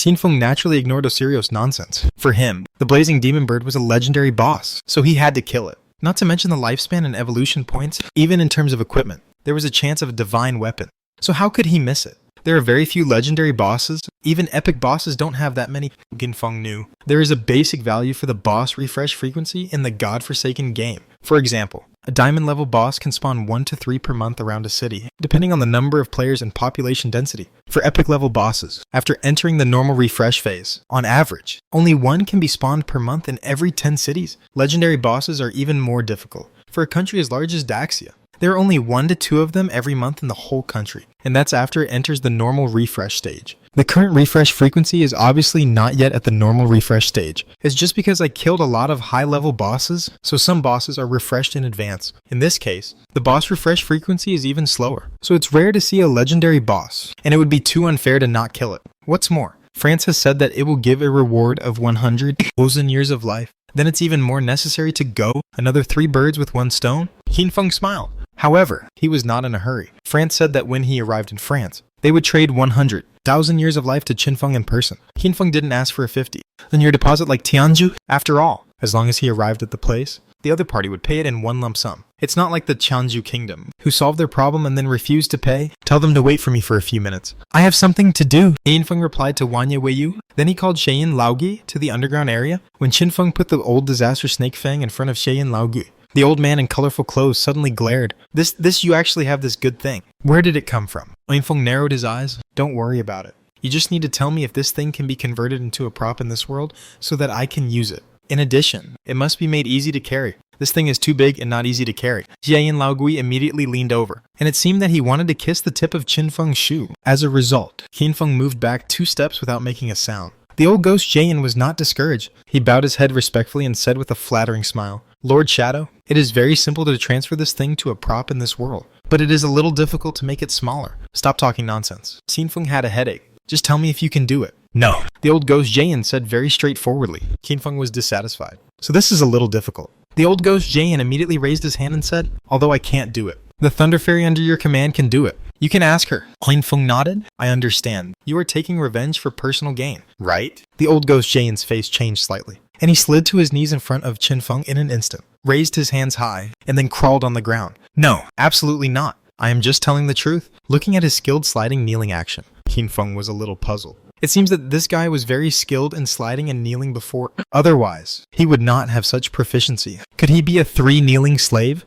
Xianfeng naturally ignored Osirio's nonsense. For him, the Blazing Demon Bird was a legendary boss, so he had to kill it. Not to mention the lifespan and evolution points, even in terms of equipment. There was a chance of a divine weapon. So how could he miss it? There are very few legendary bosses. Even epic bosses don't have that many. Xianfeng knew. There is a basic value for the boss refresh frequency in the godforsaken game. For example, a diamond level boss can spawn 1 to 3 per month around a city, depending on the number of players and population density. For epic level bosses, after entering the normal refresh phase, on average, only 1 can be spawned per month in every 10 cities. Legendary bosses are even more difficult. For a country as large as Daxia, there are only 1 to 2 of them every month in the whole country, and that's after it enters the normal refresh stage. The current refresh frequency is obviously not yet at the normal refresh stage. It's just because I killed a lot of high-level bosses, so some bosses are refreshed in advance. In this case, the boss refresh frequency is even slower, so it's rare to see a legendary boss, and it would be too unfair to not kill it. What's more, France has said that it will give a reward of 100,000 years of life. Then it's even more necessary to go another 3 birds with 1 stone? Xianfeng smiled. However, he was not in a hurry. France said that when he arrived in France, they would trade 100,000 years of life to Xianfeng in person. Xianfeng didn't ask for a 50. Then your deposit like Tianzhu? After all, as long as he arrived at the place, the other party would pay it in 1 lump sum. It's not like the Tianzhu kingdom, who solved their problem and then refused to pay. Tell them to wait for me for a few minutes. I have something to do, Xianfeng replied to Wanya Weiyu. Then he called Xian Laogui to the underground area. When Xianfeng put the old disaster Snake Fang in front of Xian Laogui, the old man in colorful clothes suddenly glared. You actually have this good thing. Where did it come from? Xianfeng narrowed his eyes. Don't worry about it. You just need to tell me if this thing can be converted into a prop in this world so that I can use it. In addition, it must be made easy to carry. This thing is too big and not easy to carry. Xian Laogui immediately leaned over, and it seemed that he wanted to kiss the tip of Qianfeng's shoe. As a result, Qianfeng moved back 2 steps without making a sound. The old ghost Xian was not discouraged. He bowed his head respectfully and said with a flattering smile, Lord Shadow, it is very simple to transfer this thing to a prop in this world, but it is a little difficult to make it smaller. Stop talking nonsense. Qianfeng had a headache. Just tell me if you can do it. No. The old ghost Xian said very straightforwardly. Qianfeng was dissatisfied. So this is a little difficult. The old ghost Xian immediately raised his hand and said, although I can't do it. The Thunder Fairy under your command can do it. You can ask her. Qianfeng nodded. I understand. You are taking revenge for personal gain, right? The old ghost Xian's face changed slightly, and he slid to his knees in front of Qianfeng in an instant, raised his hands high, and then crawled on the ground. No, absolutely not. I am just telling the truth. Looking at his skilled sliding kneeling action, Qianfeng was a little puzzled. It seems that this guy was very skilled in sliding and kneeling before. Otherwise, he would not have such proficiency. Could he be a 3 kneeling slave?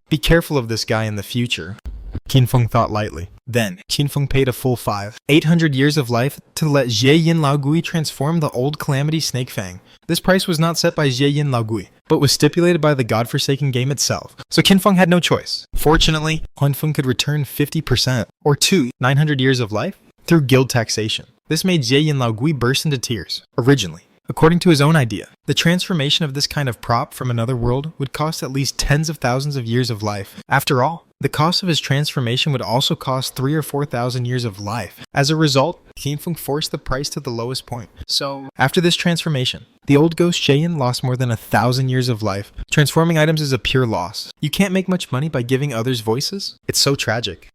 Be careful of this guy in the future. Qianfeng thought lightly. Then, Qianfeng paid a full 800 years of life to let Xian Laogui transform the old Calamity Snake Fang. This price was not set by Xian Laogui, but was stipulated by the godforsaken game itself. So Qianfeng had no choice. Fortunately, Qianfeng could return 50%, or 900 years of life, through guild taxation. This made Xian Laogui burst into tears. Originally, according to his own idea, the transformation of this kind of prop from another world would cost at least tens of thousands of years of life. After all, the cost of his transformation would also cost 3,000 or 4,000 years of life. As a result, Qianfeng forced the price to the lowest point. So, after this transformation, the old ghost Xian lost more than 1,000 years of life. Transforming items is a pure loss. You can't make much money by giving others voices. It's so tragic.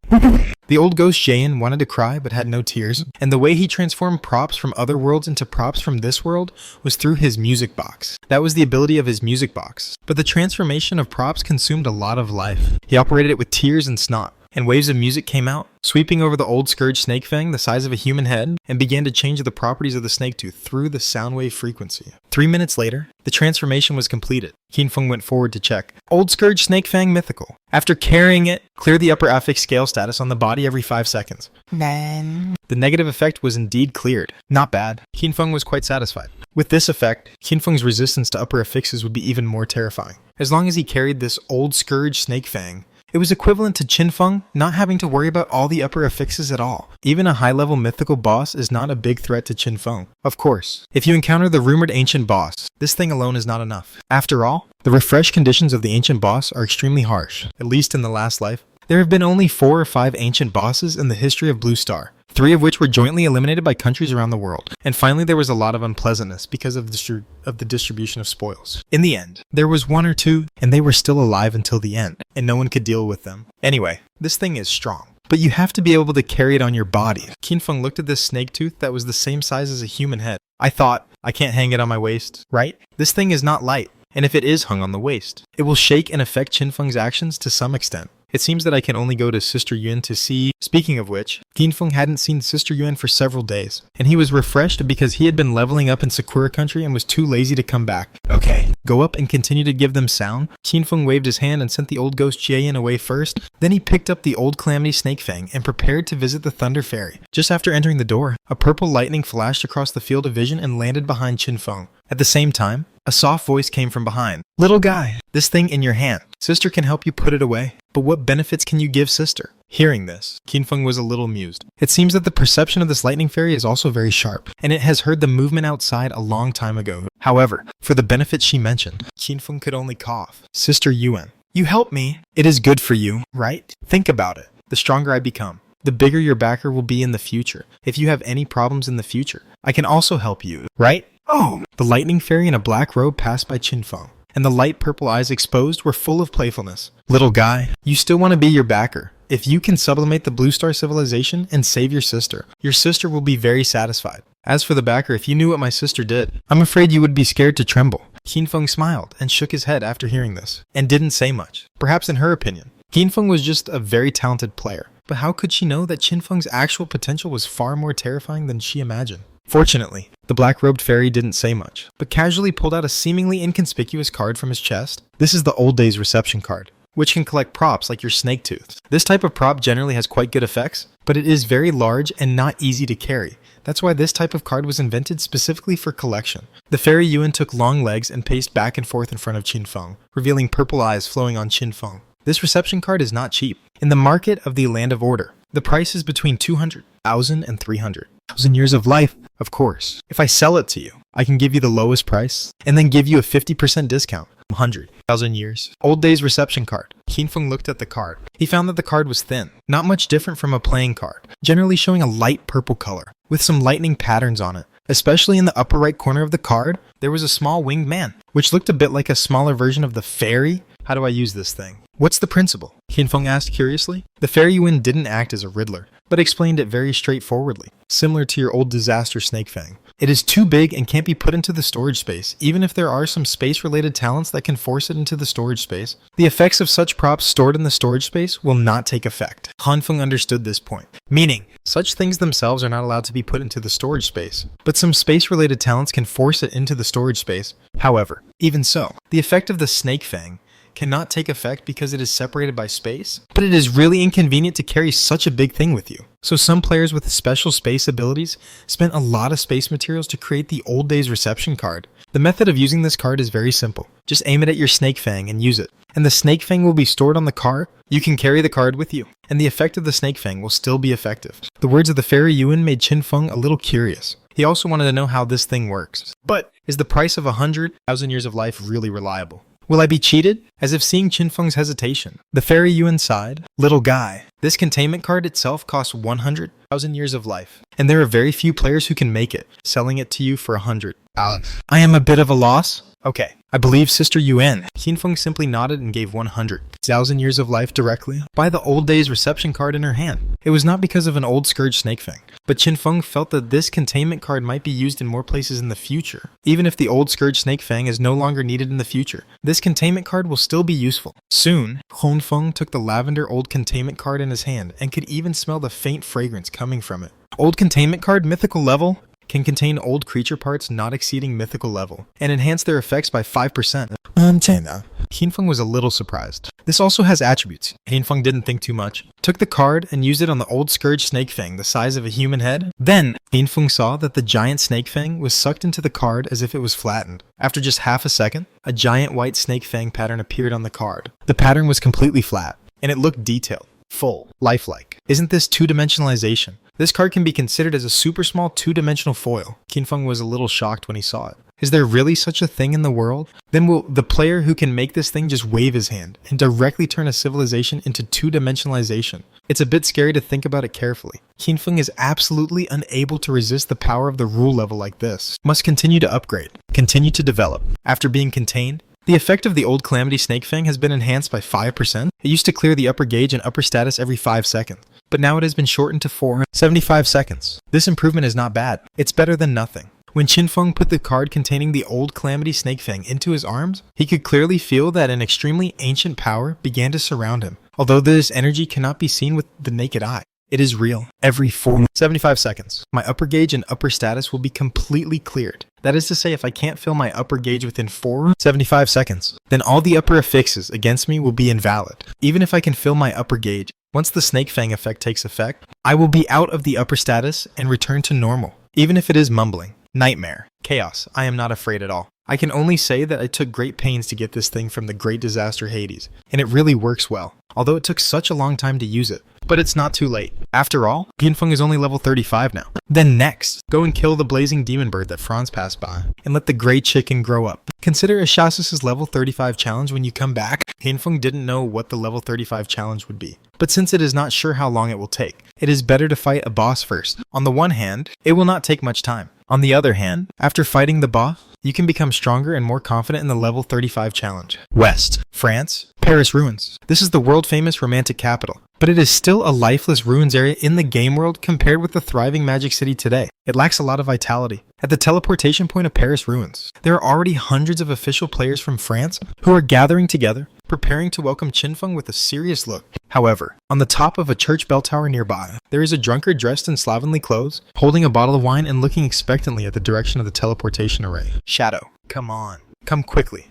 The old ghost Xian wanted to cry but had no tears, and the way he transformed props from other worlds into props from this world was through his music box. That was the ability of his music box. But the transformation of props consumed a lot of life. He operated it with tears and snot, and waves of music came out, sweeping over the old scourge snake fang the size of a human head, and began to change the properties of the snake tooth through the sound wave frequency. 3 minutes later, the transformation was completed. Qianfeng went forward to check. Old scourge snake fang mythical. After carrying it, clear the upper affix scale status on the body every 5 seconds. Then the negative effect was indeed cleared. Not bad. Qianfeng was quite satisfied. With this effect, Qianfeng's resistance to upper affixes would be even more terrifying. As long as he carried this old scourge snake fang, it was equivalent to Qianfeng not having to worry about all the upper affixes at all. Even a high-level mythical boss is not a big threat to Qianfeng. Of course, if you encounter the rumored ancient boss, this thing alone is not enough. After all, the refresh conditions of the ancient boss are extremely harsh, at least in the last life. There have been only 4 or 5 ancient bosses in the history of Blue Star, 3 of which were jointly eliminated by countries around the world. And finally, there was a lot of unpleasantness because of the distribution of spoils. In the end, there was 1 or 2, and they were still alive until the end, and no one could deal with them. Anyway, this thing is strong, but you have to be able to carry it on your body. Qinfeng looked at this snake tooth that was the same size as a human head. I thought, I can't hang it on my waist, right? This thing is not light, and if it is hung on the waist, it will shake and affect Qinfeng's actions to some extent. It seems that I can only go to Sister Yuan to see. Speaking of which, Qinfeng hadn't seen Sister Yuan for several days, and he was refreshed because he had been leveling up in Sakura country and was too lazy to come back. Okay, go up and continue to give them sound. Qinfeng waved his hand and sent the old ghost Jiayan away first. Then he picked up the old Calamity Snake Fang and prepared to visit the Thunder Fairy. Just after entering the door, a purple lightning flashed across the field of vision and landed behind Qinfeng. At the same time, a soft voice came from behind. Little guy, this thing in your hand. Sister can help you put it away. But what benefits can you give Sister? Hearing this, Qinfeng was a little amused. It seems that the perception of this lightning fairy is also very sharp, and it has heard the movement outside a long time ago. However, for the benefits she mentioned, Qinfeng could only cough. Sister Yuan, you help me. It is good for you, right? Think about it. The stronger I become, the bigger your backer will be in the future. If you have any problems in the future, I can also help you, right? Oh! The lightning fairy in a black robe passed by Qinfeng, and the light purple eyes exposed were full of playfulness. Little guy, you still want to be your backer. If you can sublimate the Blue Star civilization and save your sister will be very satisfied. As for the backer, if you knew what my sister did, I'm afraid you would be scared to tremble. Qinfeng smiled and shook his head after hearing this, and didn't say much. Perhaps in her opinion, Qinfeng was just a very talented player. But how could she know that Qinfeng's actual potential was far more terrifying than she imagined? Fortunately, the black-robed fairy didn't say much, but casually pulled out a seemingly inconspicuous card from his chest. This is the Old Days reception card, which can collect props like your snake tooth. This type of prop generally has quite good effects, but it is very large and not easy to carry. That's why this type of card was invented specifically for collection. The fairy Yuan took long legs and paced back and forth in front of Qinfeng, revealing purple eyes flowing on Qinfeng. This reception card is not cheap. In the market of the Land of Order, the price is between 200,000 and 300,000 years of life, of course. If I sell it to you, I can give you the lowest price, and then give you a 50% discount. 100,000 years. Old Days reception card. Qinfeng looked at the card. He found that the card was thin, not much different from a playing card, generally showing a light purple color, with some lightning patterns on it. Especially in the upper right corner of the card, there was a small winged man, which looked a bit like a smaller version of the fairy. How do I use this thing? What's the principle? Qinfeng asked curiously. The fairy Yuan didn't act as a riddler, but explained it very straightforwardly, similar to your old disaster snake fang. It is too big and can't be put into the storage space, even if there are some space-related talents that can force it into the storage space. The effects of such props stored in the storage space will not take effect. Han Feng understood this point, meaning such things themselves are not allowed to be put into the storage space, but some space-related talents can force it into the storage space. However, even so, the effect of the snake fang cannot take effect because it is separated by space, but it is really inconvenient to carry such a big thing with you. So some players with special space abilities spent a lot of space materials to create the Old Days reception card. The method of using this card is very simple. Just aim it at your snake fang and use it, and the snake fang will be stored on the card. You can carry the card with you, and the effect of the snake fang will still be effective. The words of the fairy Yuan made Qinfeng a little curious. He also wanted to know how this thing works. But is the price of 100,000 years of life really reliable? Will I be cheated? As if seeing Qinfeng's hesitation, the fairy Yuan sighed. Little guy, this containment card itself costs 100,000 years of life, and there are very few players who can make it, selling it to you for 100. I am a bit of a loss. Okay, I believe Sister Yuan. Qinfeng simply nodded and gave 100,000 years of life directly by the Old Days reception card in her hand. It was not because of an old scourge snake fang, but Qinfeng felt that this containment card might be used in more places in the future. Even if the old scourge snake fang is no longer needed in the future, this containment card will still be useful. Soon, Hongfeng took the lavender old containment card in his hand and could even smell the faint fragrance coming from it. Old containment card, mythical level, can contain old creature parts not exceeding mythical level, and enhance their effects by 5%. Qinfeng was a little surprised. This also has attributes. Qinfeng didn't think too much, took the card and used it on the old scourge snake fang the size of a human head. Then, Qinfeng saw that the giant snake fang was sucked into the card as if it was flattened. After just half a second, a giant white snake fang pattern appeared on the card. The pattern was completely flat, and it looked detailed, full, lifelike. Isn't this two-dimensionalization? This card can be considered as a super small two-dimensional foil. Qinfeng was a little shocked when he saw it. Is there really such a thing in the world? Then will the player who can make this thing just wave his hand and directly turn a civilization into two-dimensionalization? It's a bit scary to think about it carefully. Qinfeng is absolutely unable to resist the power of the rule level like this. Must continue to upgrade, continue to develop. After being contained, The effect of the old Calamity Snake Fang has been enhanced by 5%. It used to clear the upper gauge and upper status every 5 seconds, but now it has been shortened to 475 seconds. This improvement is not bad. It's better than nothing. When Qinfeng put the card containing the old Calamity Snake Fang into his arms, he could clearly feel that an extremely ancient power began to surround him. Although this energy cannot be seen with the naked eye, it is real. Every 475 seconds, my upper gauge and upper status will be completely cleared. That is to say, if I can't fill my upper gauge within 475 seconds, then all the upper affixes against me will be invalid. Even if I can fill my upper gauge, once the Snake Fang effect takes effect, I will be out of the upper status and return to normal, even if it is mumbling. Nightmare. Chaos. I am not afraid at all. I can only say that I took great pains to get this thing from the Great Disaster Hades, and it really works well, although it took such a long time to use it. But it's not too late. After all, Qinfeng is only level 35 now. Then next, go and kill the blazing demon bird that Franz passed by, and let the gray chicken grow up. Consider Ashasis' level 35 challenge when you come back. Qinfeng didn't know what the level 35 challenge would be, but since it is not sure how long it will take, it is better to fight a boss first. On the one hand, it will not take much time. On the other hand, after fighting the boss, you can become stronger and more confident in the level 35 challenge. West, France, Paris ruins. This is the world-famous romantic capital, but it is still a lifeless ruins area in the game world compared with the thriving Magic City today. It lacks a lot of vitality. At the teleportation point of Paris ruins, there are already hundreds of official players from France who are gathering together, preparing to welcome Qinfeng with a serious look. However, on the top of a church bell tower nearby, there is a drunkard dressed in slovenly clothes, holding a bottle of wine and looking expectantly at the direction of the teleportation array. Shadow, come on. Come quickly.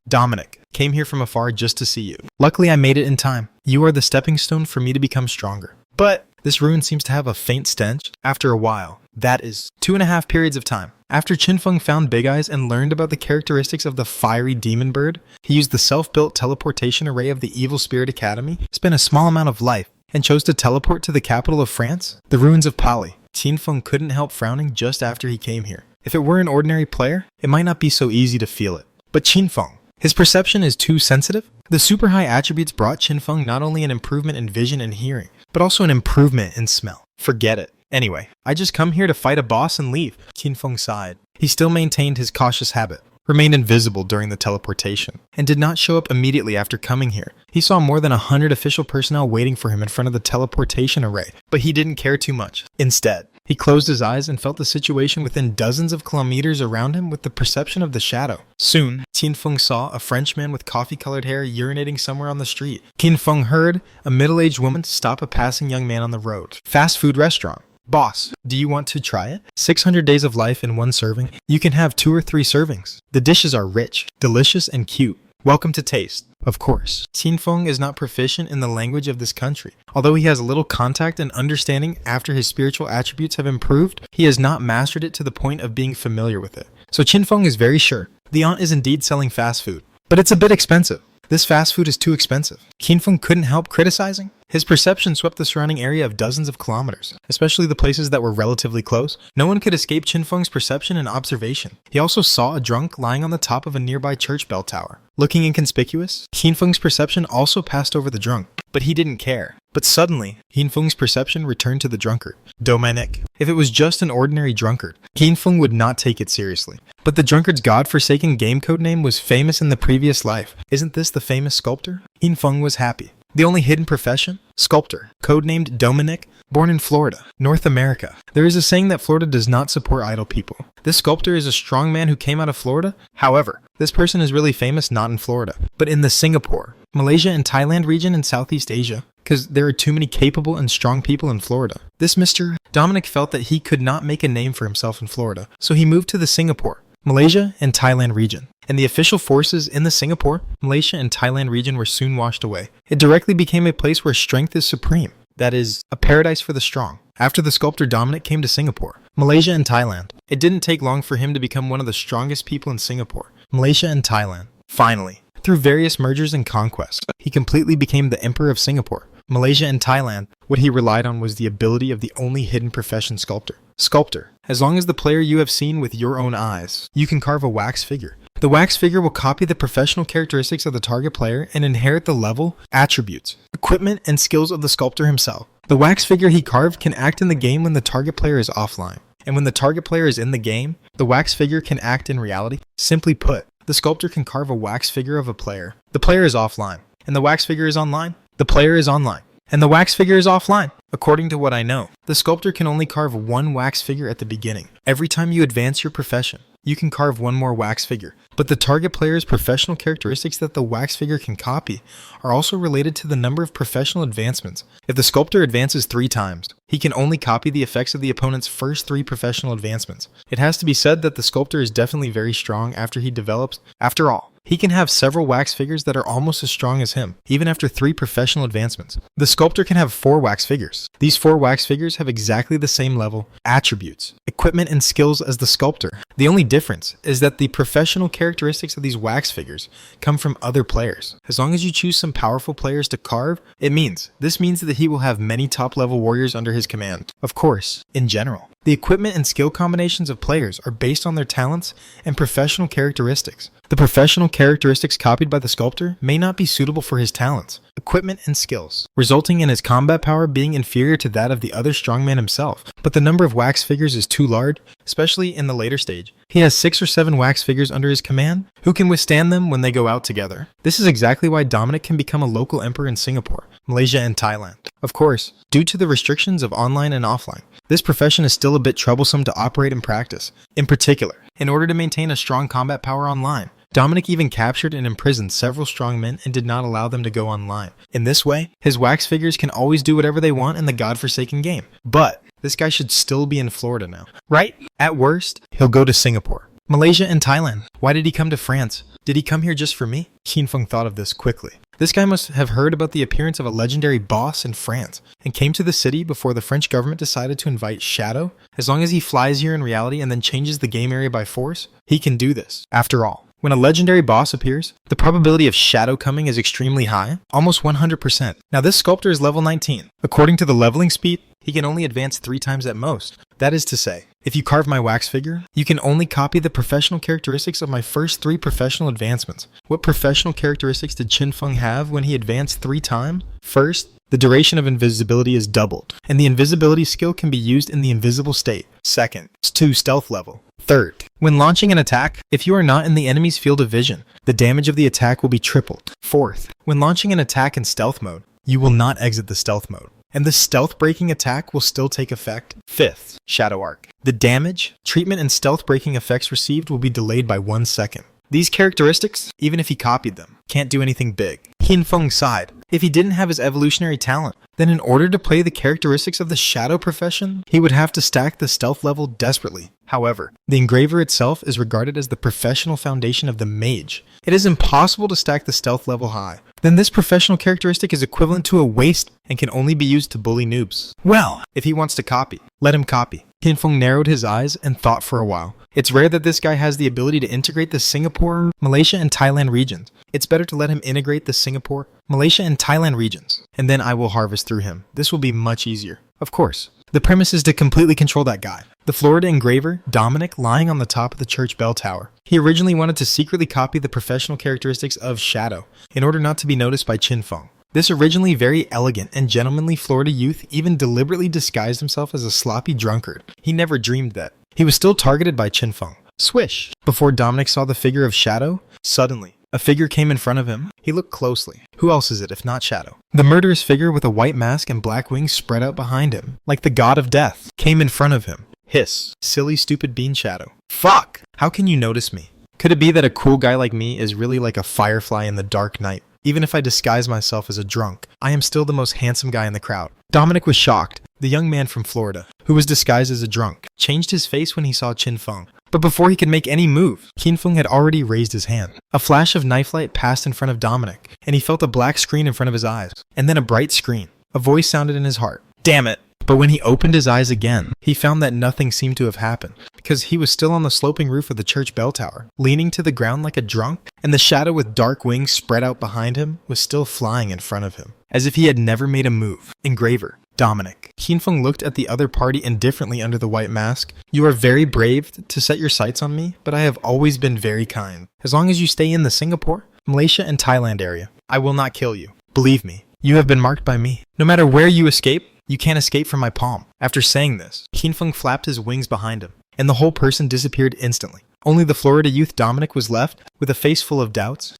Dominic, came here from afar just to see you. Luckily I made it in time. You are the stepping stone for me to become stronger. But this ruin seems to have a faint stench. After a while, that is 2.5 periods of time. After Qinfeng found Big Eyes and learned about the characteristics of the fiery demon bird, he used the self-built teleportation array of the Evil Spirit Academy, spent a small amount of life, and chose to teleport to the capital of France, the ruins of Pali. Qinfeng couldn't help frowning just after he came here. If it were an ordinary player, it might not be so easy to feel it. But Qinfeng, his perception is too sensitive. The super high attributes brought Qinfeng not only an improvement in vision and hearing, but also an improvement in smell. Forget it. Anyway, I just come here to fight a boss and leave. Qinfeng sighed. He still maintained his cautious habit, remained invisible during the teleportation, and did not show up immediately after coming here. He saw more than 100 official personnel waiting for him in front of the teleportation array, but he didn't care too much. Instead, he closed his eyes and felt the situation within dozens of kilometers around him with the perception of the shadow. Soon, Qinfeng saw a Frenchman with coffee-colored hair urinating somewhere on the street. Qinfeng heard a middle-aged woman stop a passing young man on the road. Fast food restaurant. Boss, do you want to try it? 600 days of life in one serving. You can have 2 or 3 servings. The dishes are rich, delicious, and cute. Welcome to taste. Of course, Qinfeng is not proficient in the language of this country. Although he has a little contact and understanding after his spiritual attributes have improved, he has not mastered it to the point of being familiar with it. So Qinfeng is very sure. The aunt is indeed selling fast food, but it's a bit expensive. This fast food is too expensive. Qinfeng couldn't help criticizing. His perception swept the surrounding area of dozens of kilometers, especially the places that were relatively close. No one could escape Qinfeng's perception and observation. He also saw a drunk lying on the top of a nearby church bell tower. Looking inconspicuous, Qinfeng's perception also passed over the drunk, but he didn't care. But suddenly, Qinfeng's perception returned to the drunkard, Dominic. If it was just an ordinary drunkard, Qinfeng would not take it seriously. But the drunkard's godforsaken game code name was famous in the previous life. Isn't this the famous sculptor? Qinfeng was happy. The only hidden profession? Sculptor. Codenamed Dominic, born in Florida, North America. There is a saying that Florida does not support idle people. This sculptor is a strong man who came out of Florida. However, this person is really famous not in Florida, but in the Singapore, Malaysia, and Thailand region in Southeast Asia, because there are too many capable and strong people in Florida. This Mr. Dominic felt that he could not make a name for himself in Florida, so he moved to the Singapore, Malaysia, and Thailand region. And the official forces in the Singapore, Malaysia, and Thailand region were soon washed away. It directly became a place where strength is supreme. That is, a paradise for the strong. After the sculptor Dominic came to Singapore, Malaysia, and Thailand, it didn't take long for him to become one of the strongest people in Singapore, Malaysia, and Thailand. Finally, through various mergers and conquests, he completely became the Emperor of Singapore, Malaysia, and Thailand. What he relied on was the ability of the only hidden profession sculptor. Sculptor. As long as the player you have seen with your own eyes, you can carve a wax figure. The wax figure will copy the professional characteristics of the target player and inherit the level, attributes, equipment, and skills of the sculptor himself. The wax figure he carved can act in the game when the target player is offline. And when the target player is in the game, the wax figure can act in reality. Simply put, the sculptor can carve a wax figure of a player. The player is offline, and the wax figure is online. The player is online, and the wax figure is offline. According to what I know, the sculptor can only carve one wax figure at the beginning. Every time you advance your profession, you can carve one more wax figure, but the target player's professional characteristics that the wax figure can copy are also related to the number of professional advancements. If the sculptor advances 3 times, he can only copy the effects of the opponent's first 3 professional advancements. It has to be said that the sculptor is definitely very strong after he develops. After all, he can have several wax figures that are almost as strong as him, even after 3 professional advancements. The sculptor can have 4 wax figures. These 4 wax figures have exactly the same level, attributes, equipment, and skills as the sculptor. The only difference is that the professional characteristics of these wax figures come from other players. As long as you choose some powerful players to carve, this means that he will have many top-level warriors under his command. Of course, in general, the equipment and skill combinations of players are based on their talents and professional characteristics. The professional characteristics copied by the sculptor may not be suitable for his talents, equipment, and skills, resulting in his combat power being inferior to that of the other strongman himself. But the number of wax figures is too large, especially in the later stage. He has 6 or 7 wax figures under his command, who can withstand them when they go out together. This is exactly why Dominic can become a local emperor in Singapore, Malaysia, and Thailand. Of course, due to the restrictions of online and offline, this profession is still a bit troublesome to operate and practice. In particular, in order to maintain a strong combat power online, Dominic even captured and imprisoned several strong men and did not allow them to go online. In this way, his wax figures can always do whatever they want in the godforsaken game. But this guy should still be in Florida now, right? At worst, he'll go to Singapore, Malaysia, and Thailand. Why did he come to France? Did he come here just for me? Qin Feng thought of this quickly. This guy must have heard about the appearance of a legendary boss in France and came to the city before the French government decided to invite Shadow. As long as he flies here in reality and then changes the game area by force, he can do this. After all, when a legendary boss appears, the probability of Shadow coming is extremely high, almost 100%. Now this sculptor is level 19. According to the leveling speed, he can only advance 3 times at most. That is to say, if you carve my wax figure, you can only copy the professional characteristics of my first 3 professional advancements. What professional characteristics did Qin Feng have when he advanced 3 times? First, the duration of invisibility is doubled, and the invisibility skill can be used in the invisible state. Second, it's 2 stealth level. Third, when launching an attack, if you are not in the enemy's field of vision, the damage of the attack will be tripled. Fourth, when launching an attack in stealth mode, you will not exit the stealth mode, and the stealth breaking attack will still take effect. Fifth, Shadow Arc. The damage, treatment, and stealth breaking effects received will be delayed by 1 second. These characteristics, even if he copied them, can't do anything big. Qin Feng sighed. If he didn't have his evolutionary talent, then in order to play the characteristics of the shadow profession, he would have to stack the stealth level desperately. However, the engraver itself is regarded as the professional foundation of the mage. It is impossible to stack the stealth level high. Then this professional characteristic is equivalent to a waste and can only be used to bully noobs. Well, if he wants to copy, let him copy. Qin Feng narrowed his eyes and thought for a while. It's rare that this guy has the ability to integrate the Singapore, Malaysia, and Thailand regions. It's better to let him integrate the Singapore, Malaysia, and Thailand regions, and then I will harvest through him. This will be much easier. Of course, the premise is to completely control that guy. The Florida engraver, Dominic, lying on the top of the church bell tower. He originally wanted to secretly copy the professional characteristics of Shadow in order not to be noticed by Qin Feng. This originally very elegant and gentlemanly Florida youth even deliberately disguised himself as a sloppy drunkard. He never dreamed that. He was still targeted by Qin Feng. Swish! Before Dominic saw the figure of Shadow, suddenly, a figure came in front of him. He looked closely. Who else is it if not Shadow? The murderous figure with a white mask and black wings spread out behind him, like the god of death, came in front of him. Hiss. Silly stupid bean Shadow. Fuck! How can you notice me? Could it be that a cool guy like me is really like a firefly in the dark night? Even if I disguise myself as a drunk, I am still the most handsome guy in the crowd. Dominic was shocked. The young man from Florida, who was disguised as a drunk, changed his face when he saw Qin Feng. But before he could make any move, Qin Feng had already raised his hand. A flash of knife light passed in front of Dominic, and he felt a black screen in front of his eyes, and then a bright screen. A voice sounded in his heart. Damn it! But when he opened his eyes again, he found that nothing seemed to have happened, because he was still on the sloping roof of the church bell tower, leaning to the ground like a drunk, and the shadow with dark wings spread out behind him was still flying in front of him, as if he had never made a move. Engraver. Dominic. Qin Feng looked at the other party indifferently under the white mask. You are very brave to set your sights on me, but I have always been very kind. As long as you stay in the Singapore, Malaysia, and Thailand area, I will not kill you. Believe me, you have been marked by me. No matter where you escape, you can't escape from my palm. After saying this, Qin Feng flapped his wings behind him, and the whole person disappeared instantly. Only the Florida youth Dominic was left, with a face full of doubts.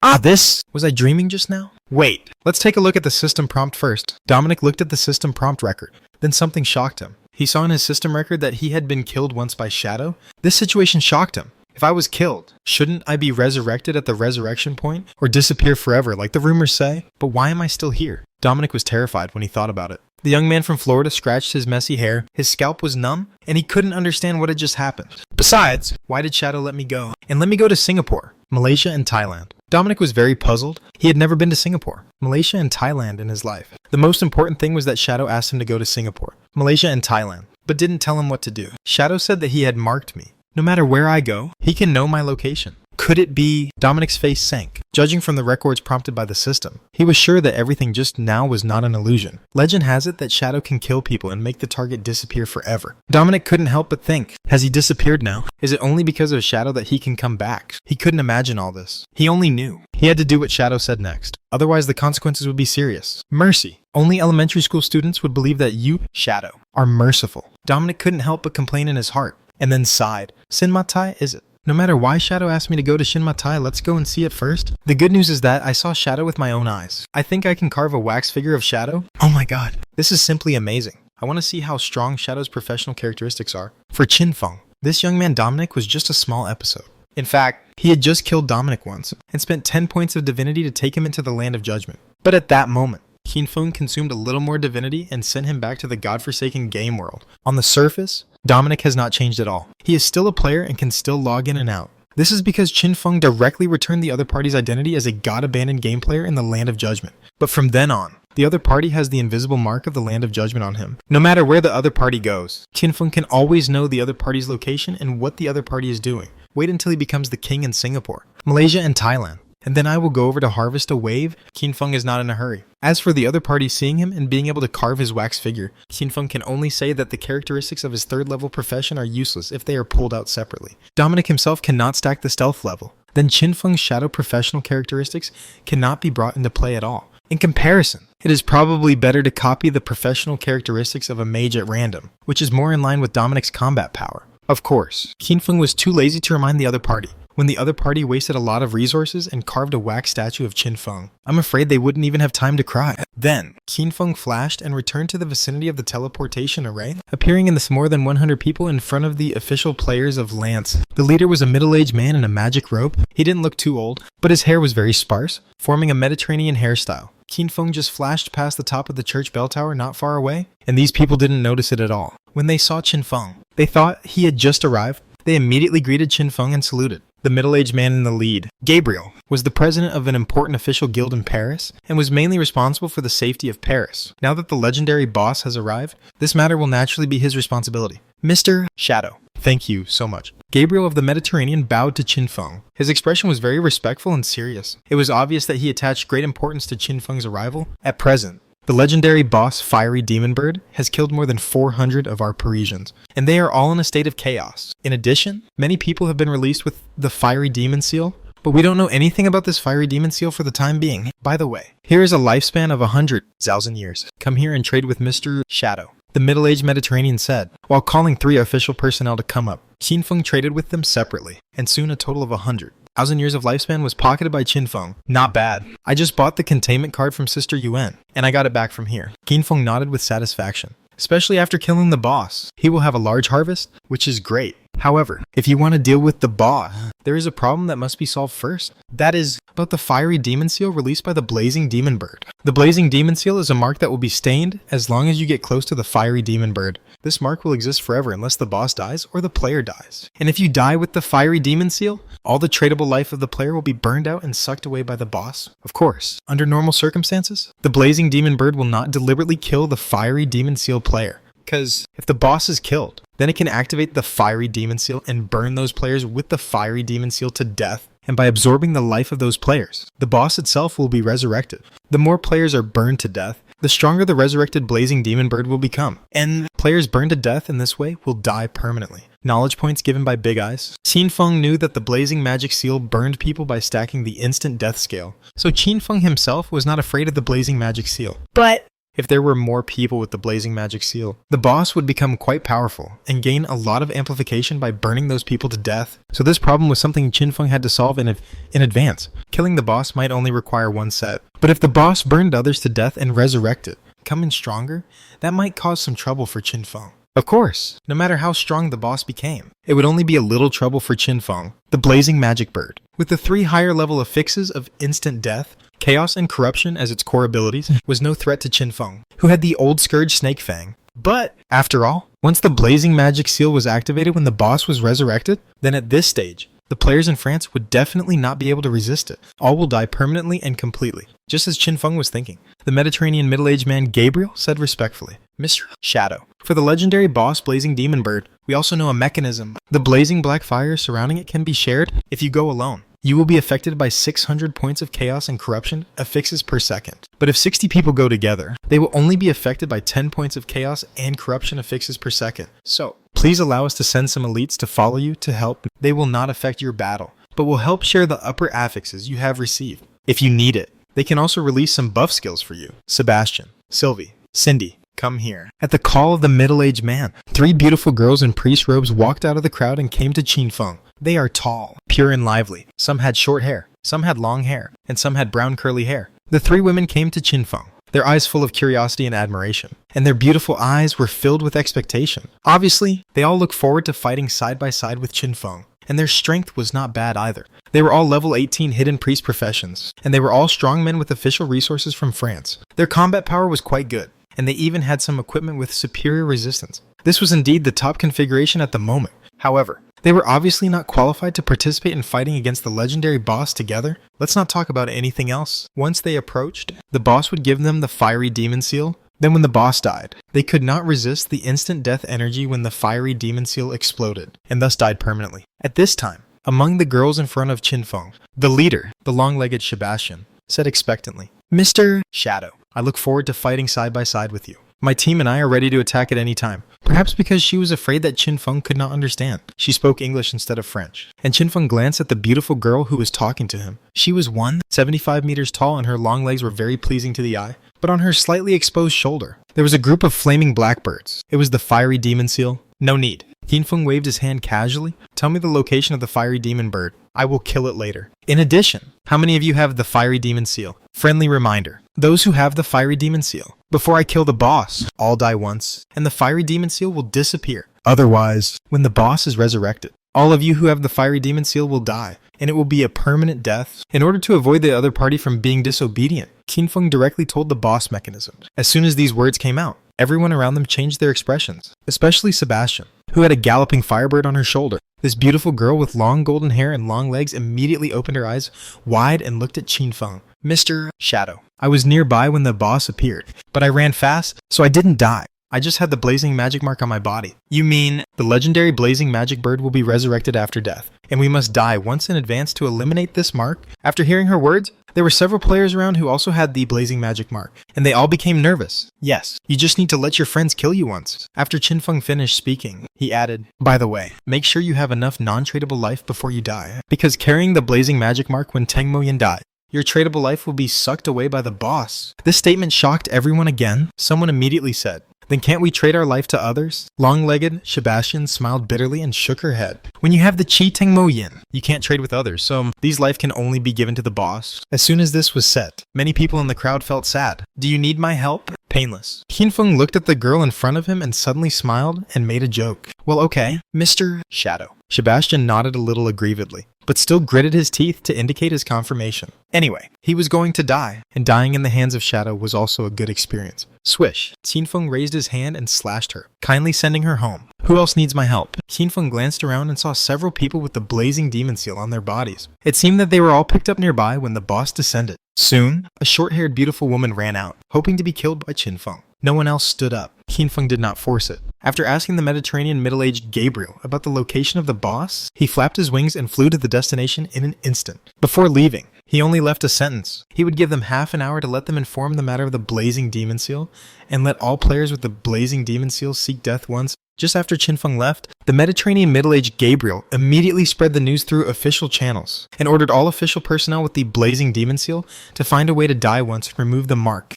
Was I dreaming just now? Wait, let's take a look at the system prompt first. Dominic looked at the system prompt record. Then something shocked him. He saw in his system record that he had been killed once by Shadow. This situation shocked him. If I was killed, shouldn't I be resurrected at the resurrection point or disappear forever like the rumors say? But why am I still here? Dominic was terrified when he thought about it. The young man from Florida scratched his messy hair, his scalp was numb, and he couldn't understand what had just happened. Besides, why did Shadow let me go? And let me go to Singapore, Malaysia, and Thailand. Dominic was very puzzled. He had never been to Singapore, Malaysia, and Thailand in his life. The most important thing was that Shadow asked him to go to Singapore, Malaysia, and Thailand, but didn't tell him what to do. Shadow said that he had marked me. No matter where I go, he can know my location. Could it be? Dominic's face sank. Judging from the records prompted by the system, he was sure that everything just now was not an illusion. Legend has it that Shadow can kill people and make the target disappear forever. Dominic couldn't help but think, has he disappeared now? Is it only because of Shadow that he can come back? He couldn't imagine all this. He only knew. He had to do what Shadow said next. Otherwise, the consequences would be serious. Mercy. Only elementary school students would believe that you, Shadow, are merciful. Dominic couldn't help but complain in his heart, and then sighed. Shinmatai, is it? No matter why Shadow asked me to go to Shinmatai, let's go and see it first. The good news is that I saw Shadow with my own eyes. I think I can carve a wax figure of Shadow. Oh my god. This is simply amazing. I want to see how strong Shadow's professional characteristics are. For Qin Feng, this young man Dominic was just a small episode. In fact, he had just killed Dominic once, and spent 10 points of divinity to take him into the land of judgment. But at that moment, Qin Feng consumed a little more divinity and sent him back to the godforsaken game world. On the surface, Dominic has not changed at all. He is still a player and can still log in and out. This is because Qin Feng directly returned the other party's identity as a god-abandoned game player in the Land of Judgment. But from then on, the other party has the invisible mark of the Land of Judgment on him. No matter where the other party goes, Qin Feng can always know the other party's location and what the other party is doing. Wait until he becomes the king in Singapore, Malaysia, and Thailand. And then I will go over to harvest a wave. Qin Feng is not in a hurry. As for the other party seeing him and being able to carve his wax figure, Qin Feng can only say that the characteristics of his third level profession are useless if they are pulled out separately. Dominic himself cannot stack the stealth level. Then Qin Feng's shadow professional characteristics cannot be brought into play at all. In comparison, it is probably better to copy the professional characteristics of a mage at random, which is more in line with Dominic's combat power. Of course, Qin Feng was too lazy to remind the other party, when the other party wasted a lot of resources and carved a wax statue of Qin Feng. I'm afraid they wouldn't even have time to cry. Then, Qin Feng flashed and returned to the vicinity of the teleportation array, appearing in this more than 100 people in front of the official players of Lance. The leader was a middle-aged man in a magic robe. He didn't look too old, but his hair was very sparse, forming a Mediterranean hairstyle. Qin Feng just flashed past the top of the church bell tower not far away, and these people didn't notice it at all. When they saw Qin Feng, they thought he had just arrived. They immediately greeted Qin Feng and saluted. The middle-aged man in the lead, Gabriel, was the president of an important official guild in Paris and was mainly responsible for the safety of Paris. Now that the legendary boss has arrived, this matter will naturally be his responsibility. Mr. Shadow, thank you so much. Gabriel of the Mediterranean bowed to Qin Feng. His expression was very respectful and serious. It was obvious that he attached great importance to Qin Feng's arrival. At present, the legendary boss Fiery Demon Bird has killed more than 400 of our Parisians, and they are all in a state of chaos. In addition, many people have been released with the Fiery Demon Seal, but we don't know anything about this Fiery Demon Seal for the time being. By the way, here is a lifespan of 100,000 years. Come here and trade with Mr. Shadow, the middle-aged Mediterranean said, while calling 3 official personnel to come up. Qin Feng traded with them separately, and soon a total of 100,000 years of lifespan was pocketed by Qin Feng. Not bad. I just bought the containment card from Sister Yuan, and I got it back from here. Qin Feng nodded with satisfaction. Especially after killing the boss. He will have a large harvest, which is great. However, if you want to deal with the boss, there is a problem that must be solved first. That is about the Fiery Demon Seal released by the Blazing Demon Bird. The Blazing Demon Seal is a mark that will be stained as long as you get close to the Fiery Demon Bird. This mark will exist forever unless the boss dies or the player dies. And if you die with the Fiery Demon Seal, all the tradable life of the player will be burned out and sucked away by the boss. Of course, under normal circumstances, the Blazing Demon Bird will not deliberately kill the Fiery Demon Seal player. Because if the boss is killed, then it can activate the Fiery Demon Seal and burn those players with the Fiery Demon Seal to death. And by absorbing the life of those players, the boss itself will be resurrected. The more players are burned to death, the stronger the resurrected Blazing Demon Bird will become. And players burned to death in this way will die permanently. Knowledge points given by Big Eyes. Qin Feng knew that the Blazing Magic Seal burned people by stacking the instant death scale. So Qin Feng himself was not afraid of the Blazing Magic Seal. But if there were more people with the blazing magic seal. The boss would become quite powerful and gain a lot of amplification by burning those people to death. So this problem was something Qinfeng had to solve in advance. Killing the boss might only require one set, but if the boss burned others to death and resurrected, coming stronger, that might cause some trouble for Qinfeng. Of course, no matter how strong the boss became, it would only be a little trouble for Qinfeng, the blazing magic bird. With the 3 higher level affixes of instant death, chaos and corruption as its core abilities, was no threat to Qinfeng, who had the old scourge Snake Fang. But, after all, once the blazing magic seal was activated when the boss was resurrected, then at this stage, the players in France would definitely not be able to resist it. All will die permanently and completely, just as Qinfeng was thinking. The Mediterranean middle-aged man Gabriel said respectfully, "Mr. Shadow, for the legendary boss Blazing Demon Bird, we also know a mechanism. The blazing black fire surrounding it can be shared if you go alone. You will be affected by 600 points of chaos and corruption affixes per second. But if 60 people go together, they will only be affected by 10 points of chaos and corruption affixes per second. So, please allow us to send some elites to follow you to help. They will not affect your battle, but will help share the upper affixes you have received. If you need it, they can also release some buff skills for you. Sebastian, Sylvie, Cindy, come here." At the call of the middle-aged man, 3 beautiful girls in priest robes walked out of the crowd and came to Qinfeng. They are tall, pure and lively. Some had short hair, some had long hair, and some had brown curly hair. The 3 women came to Qinfeng, their eyes full of curiosity and admiration, and their beautiful eyes were filled with expectation. Obviously, they all look forward to fighting side by side with Qinfeng, and their strength was not bad either. They were all level 18 hidden priest professions, and they were all strong men with official resources from France. Their combat power was quite good, and they even had some equipment with superior resistance. This was indeed the top configuration at the moment. However, they were obviously not qualified to participate in fighting against the legendary boss together. Let's not talk about anything else. Once they approached, the boss would give them the fiery demon seal. Then when the boss died, they could not resist the instant death energy when the fiery demon seal exploded, and thus died permanently. At this time, among the girls in front of Qinfeng, the leader, the long-legged Sebastian, said expectantly, "Mr. Shadow, I look forward to fighting side by side with you. My team and I are ready to attack at any time." Perhaps because she was afraid that Qinfeng could not understand, she spoke English instead of French. And Qinfeng glanced at the beautiful girl who was talking to him. She was 175 meters tall and her long legs were very pleasing to the eye. But on her slightly exposed shoulder, there was a group of flaming blackbirds. It was the fiery demon seal. "No need." Qinfeng waved his hand casually. "Tell me the location of the fiery demon bird. I will kill it later. In addition, how many of you have the fiery demon seal? Friendly reminder. Those who have the fiery demon seal, before I kill the boss, all die once, and the fiery demon seal will disappear. Otherwise, when the boss is resurrected, all of you who have the fiery demon seal will die, and it will be a permanent death." In order to avoid the other party from being disobedient, Qinfeng directly told the boss mechanism. As soon as these words came out, everyone around them changed their expressions, especially Sebastian, who had a galloping firebird on her shoulder. This beautiful girl with long golden hair and long legs immediately opened her eyes wide and looked at Qinfeng. "Mr. Shadow, I was nearby when the boss appeared, but I ran fast, so I didn't die. I just had the blazing magic mark on my body." "You mean the legendary blazing magic bird will be resurrected after death, and we must die once in advance to eliminate this mark?" After hearing her words, there were several players around who also had the blazing magic mark, and they all became nervous. "Yes, you just need to let your friends kill you once." After Qinfeng finished speaking, he added, "By the way, make sure you have enough non-tradable life before you die, because carrying the blazing magic mark when Teng Moyin died, your tradable life will be sucked away by the boss." This statement shocked everyone again. Someone immediately said, "Then can't we trade our life to others?" Long-legged Sebastian smiled bitterly and shook her head. "When you have the Qi Teng Mo Yin, you can't trade with others, so these life can only be given to the boss." As soon as this was said, many people in the crowd felt sad. "Do you need my help?" Painless. Qinfeng looked at the girl in front of him and suddenly smiled and made a joke. "Well, okay, Mr. Shadow." Sebastian nodded a little aggrievedly, but still gritted his teeth to indicate his confirmation. Anyway, he was going to die, and dying in the hands of Shadow was also a good experience. Swish. Qinfeng raised his hand and slashed her, kindly sending her home. "Who else needs my help?" Qinfeng glanced around and saw several people with the blazing demon seal on their bodies. It seemed that they were all picked up nearby when the boss descended. Soon, a short-haired beautiful woman ran out, hoping to be killed by Qinfeng. No one else stood up. Qinfeng did not force it. After asking the Mediterranean middle-aged Gabriel about the location of the boss, he flapped his wings and flew to the destination in an instant. Before leaving, He only left a sentence. He would give them half an hour to let them inform the matter of the Blazing Demon Seal, and let all players with the Blazing Demon Seal seek death once. Just after Qin Feng left, the Mediterranean middle-aged Gabriel immediately spread the news through official channels and ordered all official personnel with the Blazing Demon Seal to find a way to die once and remove the mark.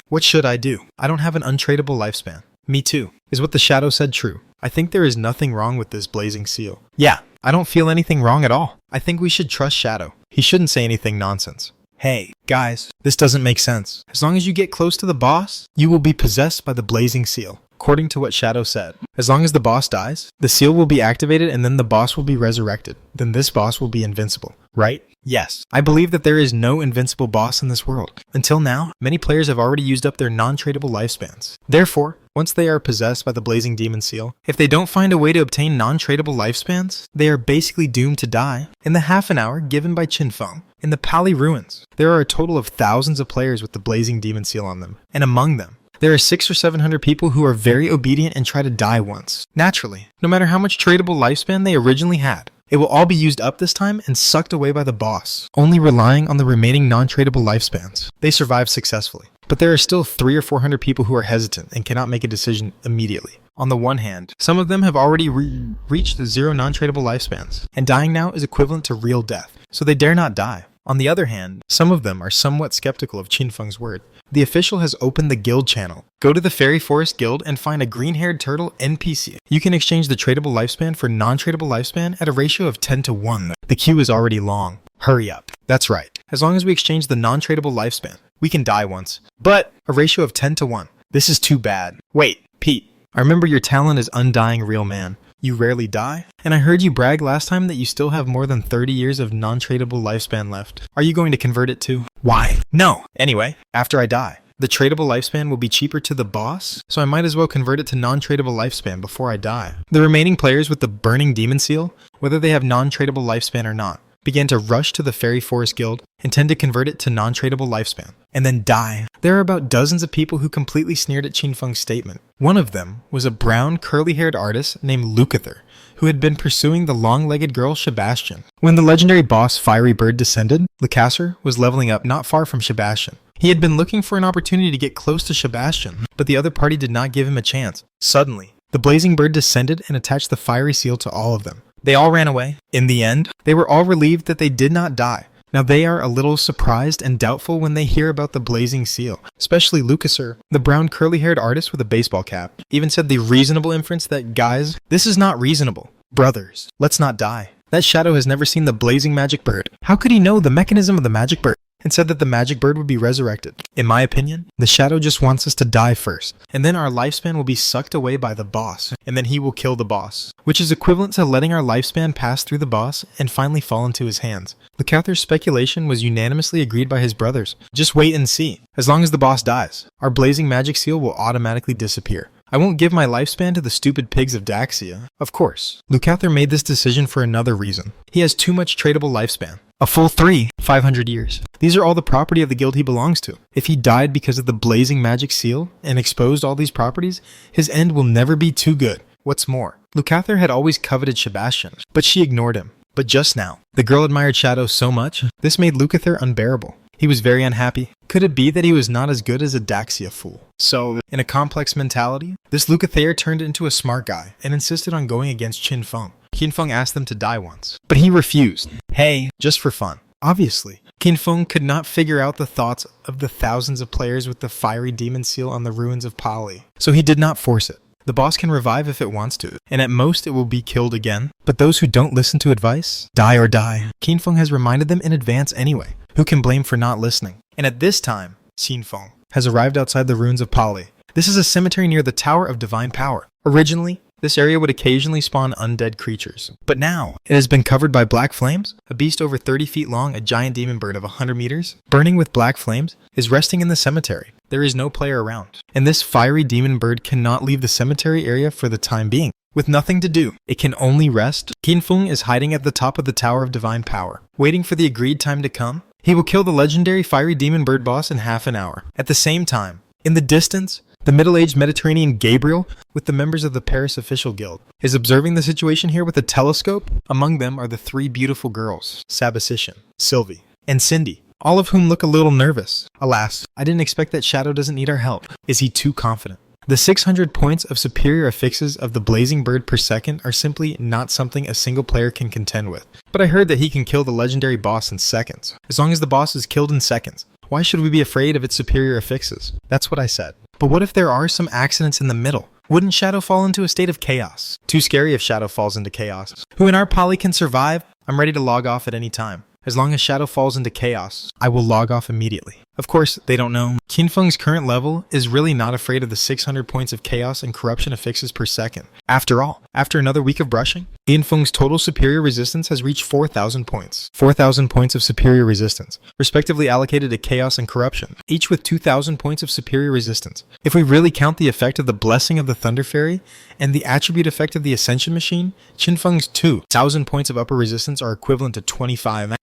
What should I do? I don't have an untradeable lifespan. Me too. Is what the Shadow said true? I think there is nothing wrong with this Blazing Seal. Yeah, I don't feel anything wrong at all. I think we should trust Shadow. He shouldn't say anything nonsense. Hey, guys, this doesn't make sense. As long as you get close to the boss, you will be possessed by the Blazing Seal. According to what Shadow said, as long as the boss dies, the seal will be activated and then the boss will be resurrected. Then this boss will be invincible, right? Yes. I believe that there is no invincible boss in this world. Until now, many players have already used up their non-tradable lifespans. Therefore, once they are possessed by the Blazing Demon Seal, if they don't find a way to obtain non-tradable lifespans, they are basically doomed to die in the half an hour given by Qin Feng. In the Pali Ruins, there are a total of thousands of players with the Blazing Demon Seal on them, and among them, there are 600 or 700 people who are very obedient and try to die once. Naturally, no matter how much tradable lifespan they originally had, it will all be used up this time and sucked away by the boss, only relying on the remaining non-tradable lifespans. They survive successfully. But there are still 300 or 400 people who are hesitant and cannot make a decision immediately. On the one hand, some of them have already reached the 0 non-tradable lifespans, and dying now is equivalent to real death, so they dare not die. On the other hand, some of them are somewhat skeptical of Qin Feng's word. The official has opened the guild channel. Go to the Fairy Forest Guild and find a green-haired turtle NPC. You can exchange the tradable lifespan for non-tradable lifespan at a ratio of 10 to 1. The queue is already long. Hurry up. That's right. As long as we exchange the non-tradable lifespan, we can die once. But a ratio of 10 to 1. This is too bad. Wait, Pete. I remember your talent is undying real man. You rarely die? And I heard you brag last time that you still have more than 30 years of non-tradable lifespan left. Are you going to convert it too? Why? No! Anyway, after I die, the tradable lifespan will be cheaper to the boss, so I might as well convert it to non-tradable lifespan before I die. The remaining players with the Burning Demon Seal, whether they have non-tradable lifespan or not, began to rush to the Fairy Forest Guild and tend to convert it to non-tradable lifespan, and then die. There are about dozens of people who completely sneered at Qin Feng's statement. One of them was a brown, curly-haired artist named Lukather, who had been pursuing the long-legged girl Sebastian. When the legendary boss Fiery Bird descended, Lukather was leveling up not far from Sebastian. He had been looking for an opportunity to get close to Sebastian, but the other party did not give him a chance. Suddenly, the Blazing Bird descended and attached the Fiery Seal to all of them. They all ran away. In the end, they were all relieved that they did not die. Now they are a little surprised and doubtful when they hear about the Blazing Seal, especially Lukather, the brown curly-haired artist with a baseball cap, even said the reasonable inference that, guys, this is not reasonable. Brothers, let's not die. That Shadow has never seen the Blazing Magic Bird. How could he know the mechanism of the Magic Bird? And said that the Magic Bird would be resurrected. In my opinion, the Shadow just wants us to die first, and then our lifespan will be sucked away by the boss, and then he will kill the boss, which is equivalent to letting our lifespan pass through the boss and finally fall into his hands. Lukather's speculation was unanimously agreed by his brothers. Just wait and see. As long as the boss dies, our Blazing Magic Seal will automatically disappear. I won't give my lifespan to the stupid pigs of Daxia. Of course, Lukather made this decision for another reason. He has too much tradable lifespan. A full 500 years. These are all the property of the guild he belongs to. If he died because of the Blazing Magic Seal and exposed all these properties, his end will never be too good. What's more, Lukather had always coveted Sebastian, but she ignored him. But just now, the girl admired Shadow so much, this made Lukather unbearable. He was very unhappy. Could it be that he was not as good as a Daxia fool? So, in a complex mentality, this Lukather turned into a smart guy and insisted on going against Qin Feng. Qin Feng asked them to die once, but he refused. Hey, just for fun. Obviously, Qin Feng could not figure out the thoughts of the thousands of players with the Fiery Demon Seal on the ruins of Pali, so he did not force it. The boss can revive if it wants to, and at most it will be killed again. But those who don't listen to advice, die or die. Qin Feng has reminded them in advance anyway. Who can blame for not listening? And at this time, Qin Feng has arrived outside the ruins of Pali. This is a cemetery near the Tower of Divine Power. Originally, this area would occasionally spawn undead creatures. But now, it has been covered by black flames. A beast over 30 feet long, a giant demon bird of 100 meters, burning with black flames, is resting in the cemetery. There is no player around. And this fiery demon bird cannot leave the cemetery area for the time being. With nothing to do, it can only rest. Qin Feng is hiding at the top of the Tower of Divine Power, waiting for the agreed time to come. He will kill the legendary fiery demon bird boss in half an hour. At the same time, in the distance, the middle-aged Mediterranean Gabriel, with the members of the Paris Official Guild, is observing the situation here with a telescope. Among them are the three beautiful girls, Sabician, Sylvie, and Cindy, all of whom look a little nervous. Alas, I didn't expect that Shadow doesn't need our help. Is he too confident? The 600 points of superior affixes of the Blazing Bird per second are simply not something a single player can contend with. But I heard that he can kill the legendary boss in seconds. As long as the boss is killed in seconds, why should we be afraid of its superior affixes? That's what I said. But what if there are some accidents in the middle? Wouldn't Shadow fall into a state of chaos? Too scary if Shadow falls into chaos. Who in our poly can survive? I'm ready to log off at any time. As long as Shadow falls into chaos, I will log off immediately. Of course, they don't know. Qinfeng's current level is really not afraid of the 600 points of chaos and corruption affixes per second. After all, after another week of brushing, Qinfeng's total superior resistance has reached 4,000 points. 4,000 points of superior resistance, respectively allocated to chaos and corruption, each with 2,000 points of superior resistance. If we really count the effect of the Blessing of the Thunder Fairy and the attribute effect of the Ascension Machine, Qinfeng's 2,000 points of upper resistance are equivalent to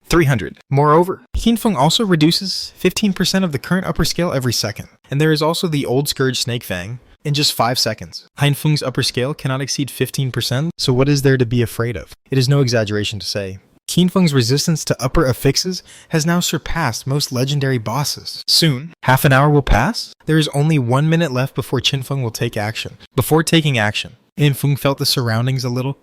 300. Moreover, Qinfeng also reduces 15% of the current upper scale every second, and there is also the Old Scourge Snake Fang in just 5 seconds. Qinfeng's upper scale cannot exceed 15%, so what is there to be afraid of? It is no exaggeration to say. Qinfeng's resistance to upper affixes has now surpassed most legendary bosses. Soon, half an hour will pass. There is only 1 minute left before Qinfeng will take action. Before taking action, Qinfeng felt the surroundings a little.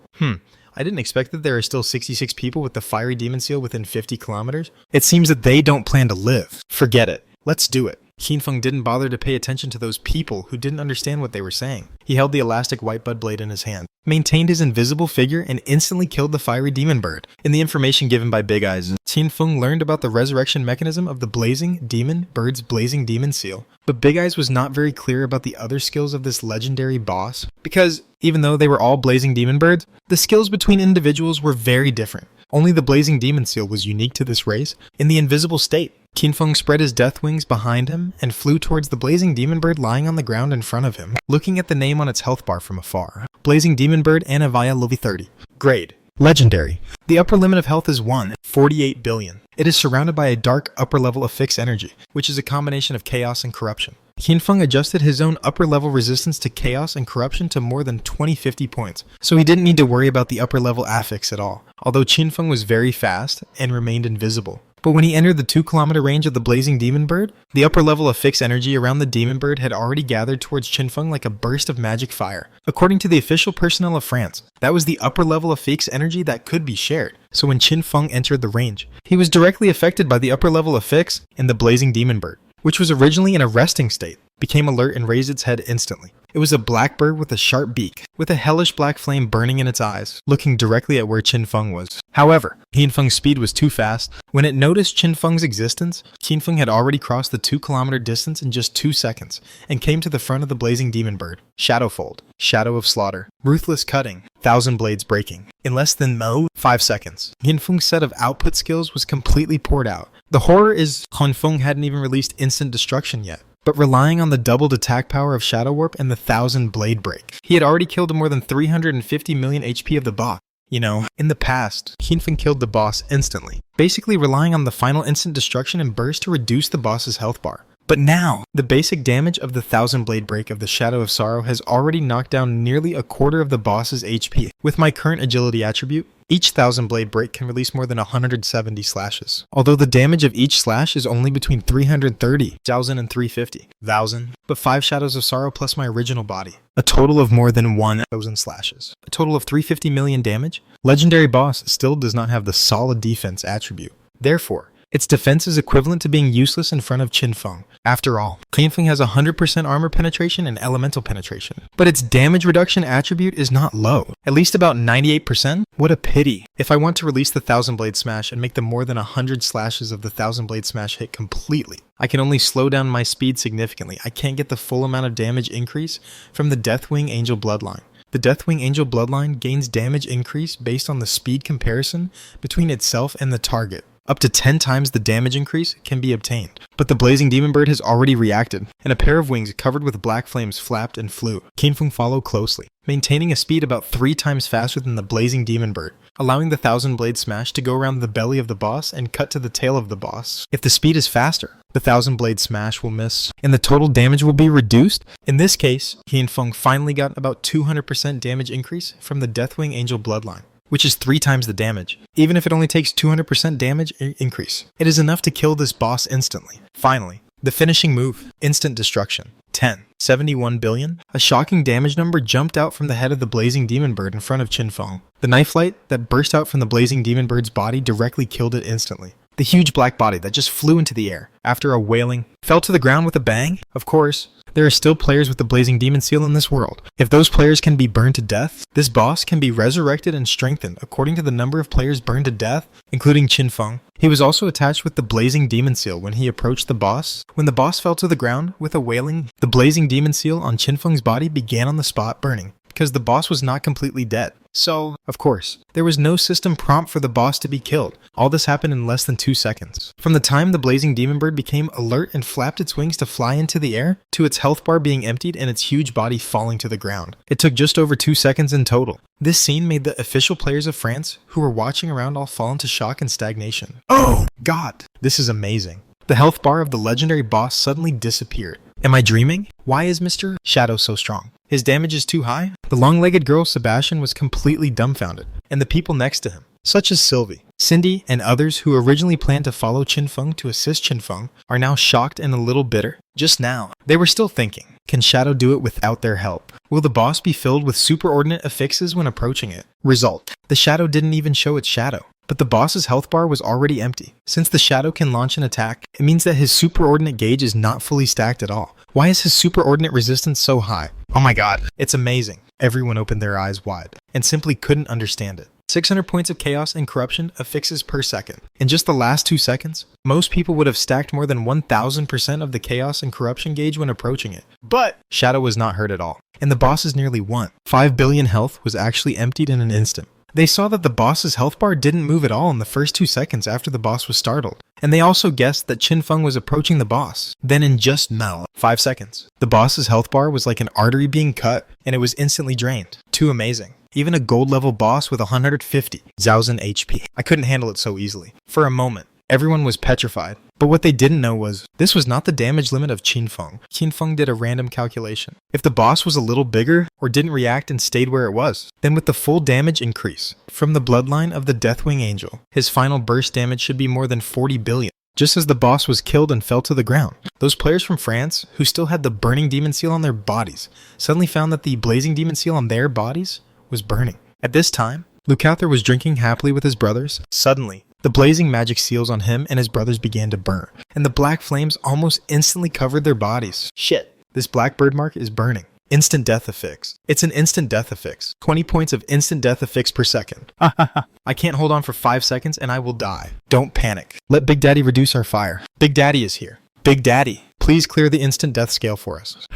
I didn't expect that there are still 66 people with the Fiery Demon Seal within 50 kilometers. It seems that they don't plan to live. Forget it. Let's do it. Qinfeng didn't bother to pay attention to those people who didn't understand what they were saying. He held the elastic white bud blade in his hand, maintained his invisible figure, and instantly killed the Fiery Demon Bird. In the information given by Big Eyes, Qinfeng learned about the resurrection mechanism of the Blazing Demon Bird's Blazing Demon Seal. But Big Eyes was not very clear about the other skills of this legendary boss, because even though they were all Blazing Demon Birds, the skills between individuals were very different. Only the Blazing Demon Seal was unique to this race. In the invisible state, Qinfeng spread his death wings behind him and flew towards the Blazing Demon Bird lying on the ground in front of him, looking at the name on its health bar from afar. Blazing Demon Bird Anavaya Level 30. Grade. Legendary. The upper limit of health is 1/48 billion. It is surrounded by a dark upper level of fixed energy, which is a combination of chaos and corruption. Qinfeng adjusted his own upper level resistance to chaos and corruption to more than 2050 points, so he didn't need to worry about the upper level affix at all, although Qinfeng was very fast and remained invisible. But when he entered the 2-kilometer range of the Blazing Demon Bird, the upper level of fixed energy around the Demon Bird had already gathered towards Qinfeng like a burst of magic fire. According to the official personnel of France, that was the upper level of fixed energy that could be shared. So when Qinfeng entered the range, he was directly affected by the upper level of fix in the Blazing Demon Bird, which was originally in a resting state, became alert and raised its head instantly. It was a black bird with a sharp beak, with a hellish black flame burning in its eyes, looking directly at where Qinfeng was. However, Qinfeng's speed was too fast. When it noticed Qinfeng's existence, Qinfeng had already crossed the 2-kilometer distance in just 2 seconds, and came to the front of the Blazing Demon Bird. Shadowfold, Shadow of Slaughter, Ruthless Cutting, 1,000 Blades Breaking. In less than 5 seconds, Qinfeng's set of output skills was completely poured out. The horror is Qinfeng hadn't even released Instant Destruction yet, but relying on the doubled attack power of Shadow Warp and the 1,000 Blade Break, he had already killed more than 350 million HP of the boss. You know, in the past, Qinfeng killed the boss instantly, basically relying on the final instant destruction and burst to reduce the boss's health bar. But now, the basic damage of the 1,000 Blade Break of the Shadow of Sorrow has already knocked down nearly a quarter of the boss's HP. With my current agility attribute, each 1,000 Blade Break can release more than 170 slashes, although the damage of each slash is only between 330,000 and 350,000, but 5 Shadows of Sorrow plus my original body, a total of more than 1,000 slashes, a total of 350 million damage. Legendary boss still does not have the solid defense attribute. Therefore, its defense is equivalent to being useless in front of Qinfeng. After all, Qinfeng has 100% armor penetration and elemental penetration, but its damage reduction attribute is not low, at least about 98%. What a pity. If I want to release the 1,000 Blade Smash and make the more than 100 slashes of the 1,000 Blade Smash hit completely, I can only slow down my speed significantly. I can't get the full amount of damage increase from the Deathwing Angel Bloodline. The Deathwing Angel Bloodline gains damage increase based on the speed comparison between itself and the target. Up to 10 times the damage increase can be obtained. But the Blazing Demon Bird has already reacted, and a pair of wings covered with black flames flapped and flew. Qinfeng followed closely, maintaining a speed about 3 times faster than the Blazing Demon Bird, allowing the 1,000 Blade Smash to go around the belly of the boss and cut to the tail of the boss. If the speed is faster, the 1,000 Blade Smash will miss, and the total damage will be reduced. In this case, Qinfeng finally got about 200% damage increase from the Deathwing Angel Bloodline. which is 3 times the damage. Even if it only takes 200% damage increase, it is enough to kill this boss instantly. Finally, the finishing move, instant destruction. 10. 71 billion? A shocking damage number jumped out from the head of the Blazing Demon Bird in front of Qinfeng. The knife light that burst out from the Blazing Demon Bird's body directly killed it instantly. The huge black body that just flew into the air after a wailing fell to the ground with a bang. Of course, there are still players with the Blazing Demon Seal in this world. If those players can be burned to death, this boss can be resurrected and strengthened according to the number of players burned to death, including Qinfeng. He was also attached with the Blazing Demon Seal when he approached the boss. When the boss fell to the ground with a wailing, the Blazing Demon Seal on Qinfeng's body began on the spot burning, because the boss was not completely dead. So, of course, there was no system prompt for the boss to be killed. All this happened in less than 2 seconds. From the time the Blazing Demon Bird became alert and flapped its wings to fly into the air, to its health bar being emptied and its huge body falling to the ground, it took just over 2 seconds in total. This scene made the official players of France, who were watching around, all fall into shock and stagnation. Oh, God! This is amazing. The health bar of the legendary boss suddenly disappeared. Am I dreaming? Why is Mr. Shadow so strong? His damage is too high? The long-legged girl Sebastian was completely dumbfounded, and the people next to him, such as Sylvie, Cindy, and others who originally planned to follow Qinfeng to assist Qinfeng, are now shocked and a little bitter. Just now, they were still thinking, can Shadow do it without their help? Will the boss be filled with superordinate affixes when approaching it? Result: the Shadow didn't even show its shadow. But the boss's health bar was already empty. Since the Shadow can launch an attack, it means that his superordinate gauge is not fully stacked at all. Why is his superordinate resistance so high? Oh my God, it's amazing. Everyone opened their eyes wide and simply couldn't understand it. 600 points of chaos and corruption affixes per second. In just the last 2 seconds, most people would have stacked more than 1000% of the chaos and corruption gauge when approaching it. But Shadow was not hurt at all, and the boss's nearly 5 billion health was actually emptied in an instant. They saw that the boss's health bar didn't move at all in the first 2 seconds after the boss was startled. And they also guessed that Qinfeng was approaching the boss. Then in just 5 seconds, the boss's health bar was like an artery being cut, and it was instantly drained. Too amazing. Even a gold level boss with 150,000 HP. I couldn't handle it so easily. For a moment, everyone was petrified. But what they didn't know was, this was not the damage limit of Qinfeng. Qinfeng did a random calculation. If the boss was a little bigger, or didn't react and stayed where it was, then with the full damage increase from the bloodline of the Deathwing Angel, his final burst damage should be more than 40 billion. Just as the boss was killed and fell to the ground, those players from France, who still had the Burning Demon Seal on their bodies, suddenly found that the Blazing Demon Seal on their bodies was burning. At this time, Lukather was drinking happily with his brothers. Suddenly, the blazing magic seals on him and his brothers began to burn, and the black flames almost instantly covered their bodies. Shit. This black bird mark is burning. Instant death affix. It's an instant death affix. 20 points of instant death affix per second. I can't hold on for 5 seconds and I will die. Don't panic. Let Big Daddy reduce our fire. Big Daddy is here. Big Daddy, please clear the instant death scale for us.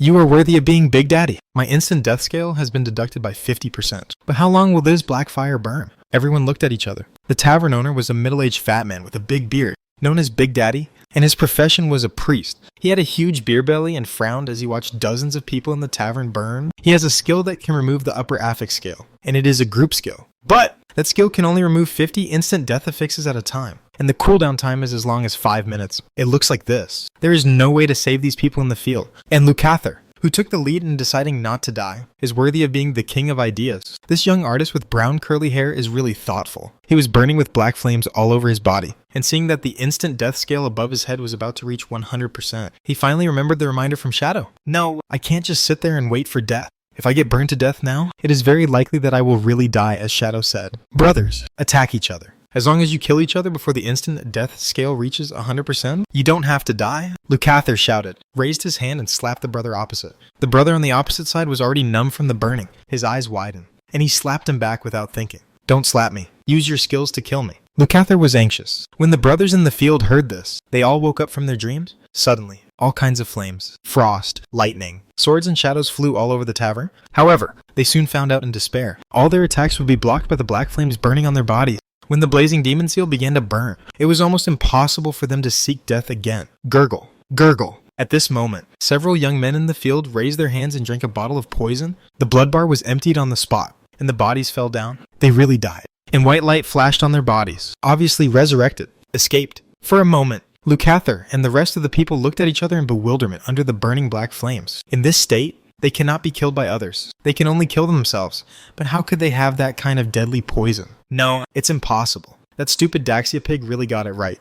You are worthy of being Big Daddy. My instant death scale has been deducted by 50%. But how long will this black fire burn? Everyone looked at each other. The tavern owner was a middle-aged fat man with a big beard, known as Big Daddy, and his profession was a priest. He had a huge beer belly and frowned as he watched dozens of people in the tavern burn. He has a skill that can remove the upper affix scale, and it is a group skill. But that skill can only remove 50 instant death affixes at a time, and the cooldown time is as long as 5 minutes. It looks like this. There is no way to save these people in the field, and Lukather, who took the lead in deciding not to die, is worthy of being the king of ideas. This young artist with brown curly hair is really thoughtful. He was burning with black flames all over his body, and seeing that the instant death scale above his head was about to reach 100%, he finally remembered the reminder from Shadow. No, I can't just sit there and wait for death. If I get burned to death now, it is very likely that I will really die, as Shadow said. Brothers, attack each other. As long as you kill each other before the instant death scale reaches 100%, you don't have to die. Lukather shouted, raised his hand and slapped the brother opposite. The brother on the opposite side was already numb from the burning. His eyes widened, and he slapped him back without thinking. Don't slap me. Use your skills to kill me. Lukather was anxious. When the brothers in the field heard this, they all woke up from their dreams. Suddenly, all kinds of flames, frost, lightning, swords and shadows flew all over the tavern. However, they soon found out in despair. All their attacks would be blocked by the black flames burning on their bodies. When the blazing demon seal began to burn, it was almost impossible for them to seek death again. Gurgle. Gurgle. At this moment, several young men in the field raised their hands and drank a bottle of poison. The blood bar was emptied on the spot, and the bodies fell down. They really died. And white light flashed on their bodies, obviously resurrected, escaped. For a moment, Lukather and the rest of the people looked at each other in bewilderment under the burning black flames. In this state, They cannot be killed by others. They can only kill themselves. But how could they have that kind of deadly poison? No, it's impossible. That stupid Daxia pig really got it right.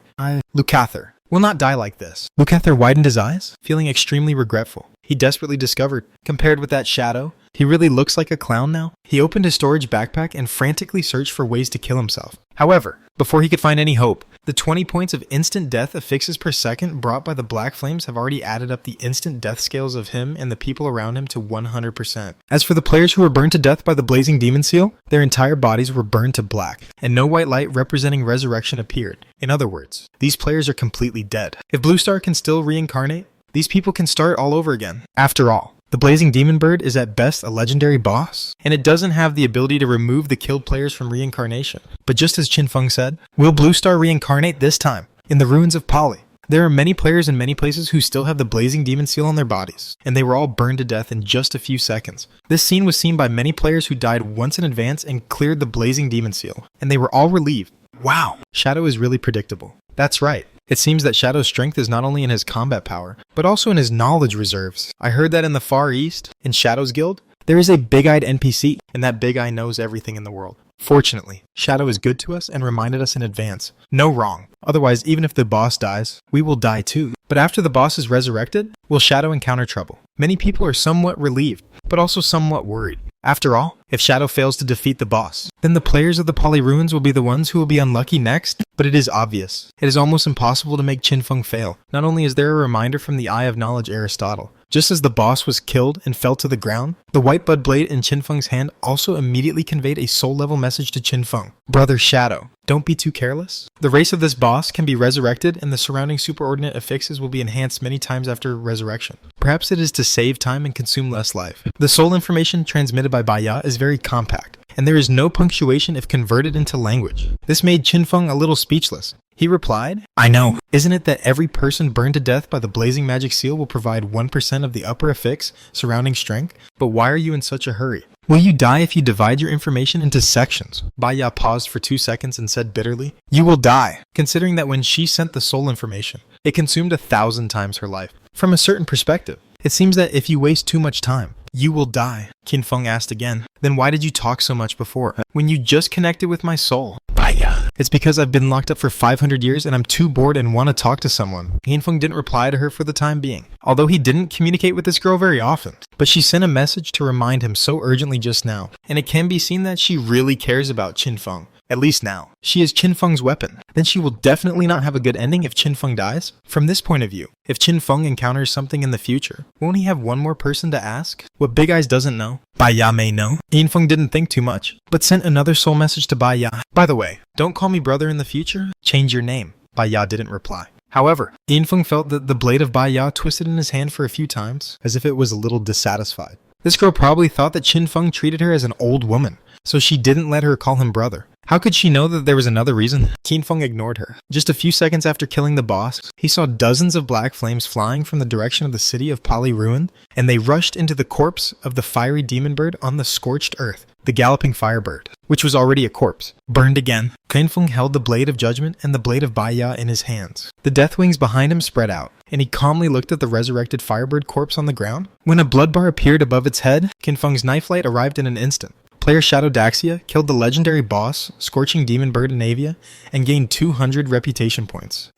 Lukather will not die like this. Lukather widened his eyes, feeling extremely regretful. He desperately discovered, compared with that shadow, he really looks like a clown now. He opened his storage backpack and frantically searched for ways to kill himself. However, before he could find any hope, the 20 points of instant death affixes per second brought by the Black Flames have already added up the instant death scales of him and the people around him to 100%. As for the players who were burned to death by the Blazing Demon Seal, their entire bodies were burned to black, and no white light representing resurrection appeared. In other words, these players are completely dead. If Blue Star can still reincarnate, these people can start all over again. After all, the Blazing Demon Bird is at best a legendary boss, and it doesn't have the ability to remove the killed players from reincarnation. But just as Qin Feng said, will Blue Star reincarnate this time, in the ruins of Pali? There are many players in many places who still have the Blazing Demon Seal on their bodies, and they were all burned to death in just a few seconds. This scene was seen by many players who died once in advance and cleared the Blazing Demon Seal, and they were all relieved. Wow, Shadow is really predictable. That's right. It seems that Shadow's strength is not only in his combat power, but also in his knowledge reserves. I heard that in the Far East, in Shadow's guild, there is a big-eyed NPC, and that big eye knows everything in the world. Fortunately, Shadow is good to us and reminded us in advance. No wrong. Otherwise, even if the boss dies, we will die too. But after the boss is resurrected, will Shadow encounter trouble? Many people are somewhat relieved, but also somewhat worried. After all, if Shadow fails to defeat the boss, then the players of the Pali Ruins will be the ones who will be unlucky next. But it is obvious. It is almost impossible to make Qin Feng fail. Not only is there a reminder from the Eye of Knowledge Aristotle, just as the boss was killed and fell to the ground, the white bud blade in Qin Feng's hand also immediately conveyed a soul-level message to Qin Feng. Brother Shadow, don't be too careless. The race of this boss can be resurrected and the surrounding superordinate affixes will be enhanced many times after resurrection. Perhaps it is to save time and consume less life. The soul information transmitted by Baya is very compact, and there is no punctuation if converted into language. This made Qin Feng a little speechless. He replied, I know. Isn't it that every person burned to death by the Blazing Magic Seal will provide 1% of the upper affix surrounding strength? But why are you in such a hurry? Will you die if you divide your information into sections? Baya paused for 2 seconds and said bitterly, You will die, considering that when she sent the soul information, it consumed 1,000 times her life. From a certain perspective, it seems that if you waste too much time, you will die. Qin Feng asked again, Then why did you talk so much before, when you just connected with my soul? Baya. It's because I've been locked up for 500 years and I'm too bored and want to talk to someone. Qin Feng didn't reply to her for the time being, although he didn't communicate with this girl very often. But she sent a message to remind him so urgently just now, and it can be seen that she really cares about Qin Feng. At least now. She is Qin Feng's weapon. Then she will definitely not have a good ending if Qin Feng dies. From this point of view, if Qin Feng encounters something in the future, won't he have one more person to ask? What Big Eyes doesn't know, Baya may know. Qin Feng didn't think too much, but sent another soul message to Baya. By the way, don't call me brother in the future. Change your name. Baya didn't reply. However, Qin Feng felt that the blade of Baya twisted in his hand for a few times, as if it was a little dissatisfied. This girl probably thought that Qin Feng treated her as an old woman, so she didn't let her call him brother. How could she know that there was another reason? Qin Feng ignored her. Just a few seconds after killing the boss, he saw dozens of black flames flying from the direction of the city of Pali Ruin, and they rushed into the corpse of the fiery demon bird on the scorched earth, the galloping firebird, which was already a corpse. Burned again, Qin Feng held the blade of judgment and the blade of Baya in his hands. The death wings behind him spread out, and he calmly looked at the resurrected firebird corpse on the ground. When a blood bar appeared above its head, Qin Feng's knife light arrived in an instant. Player Shadow Daxia killed the legendary boss, Scorching Demon Bird in Avia, and gained 200 reputation points.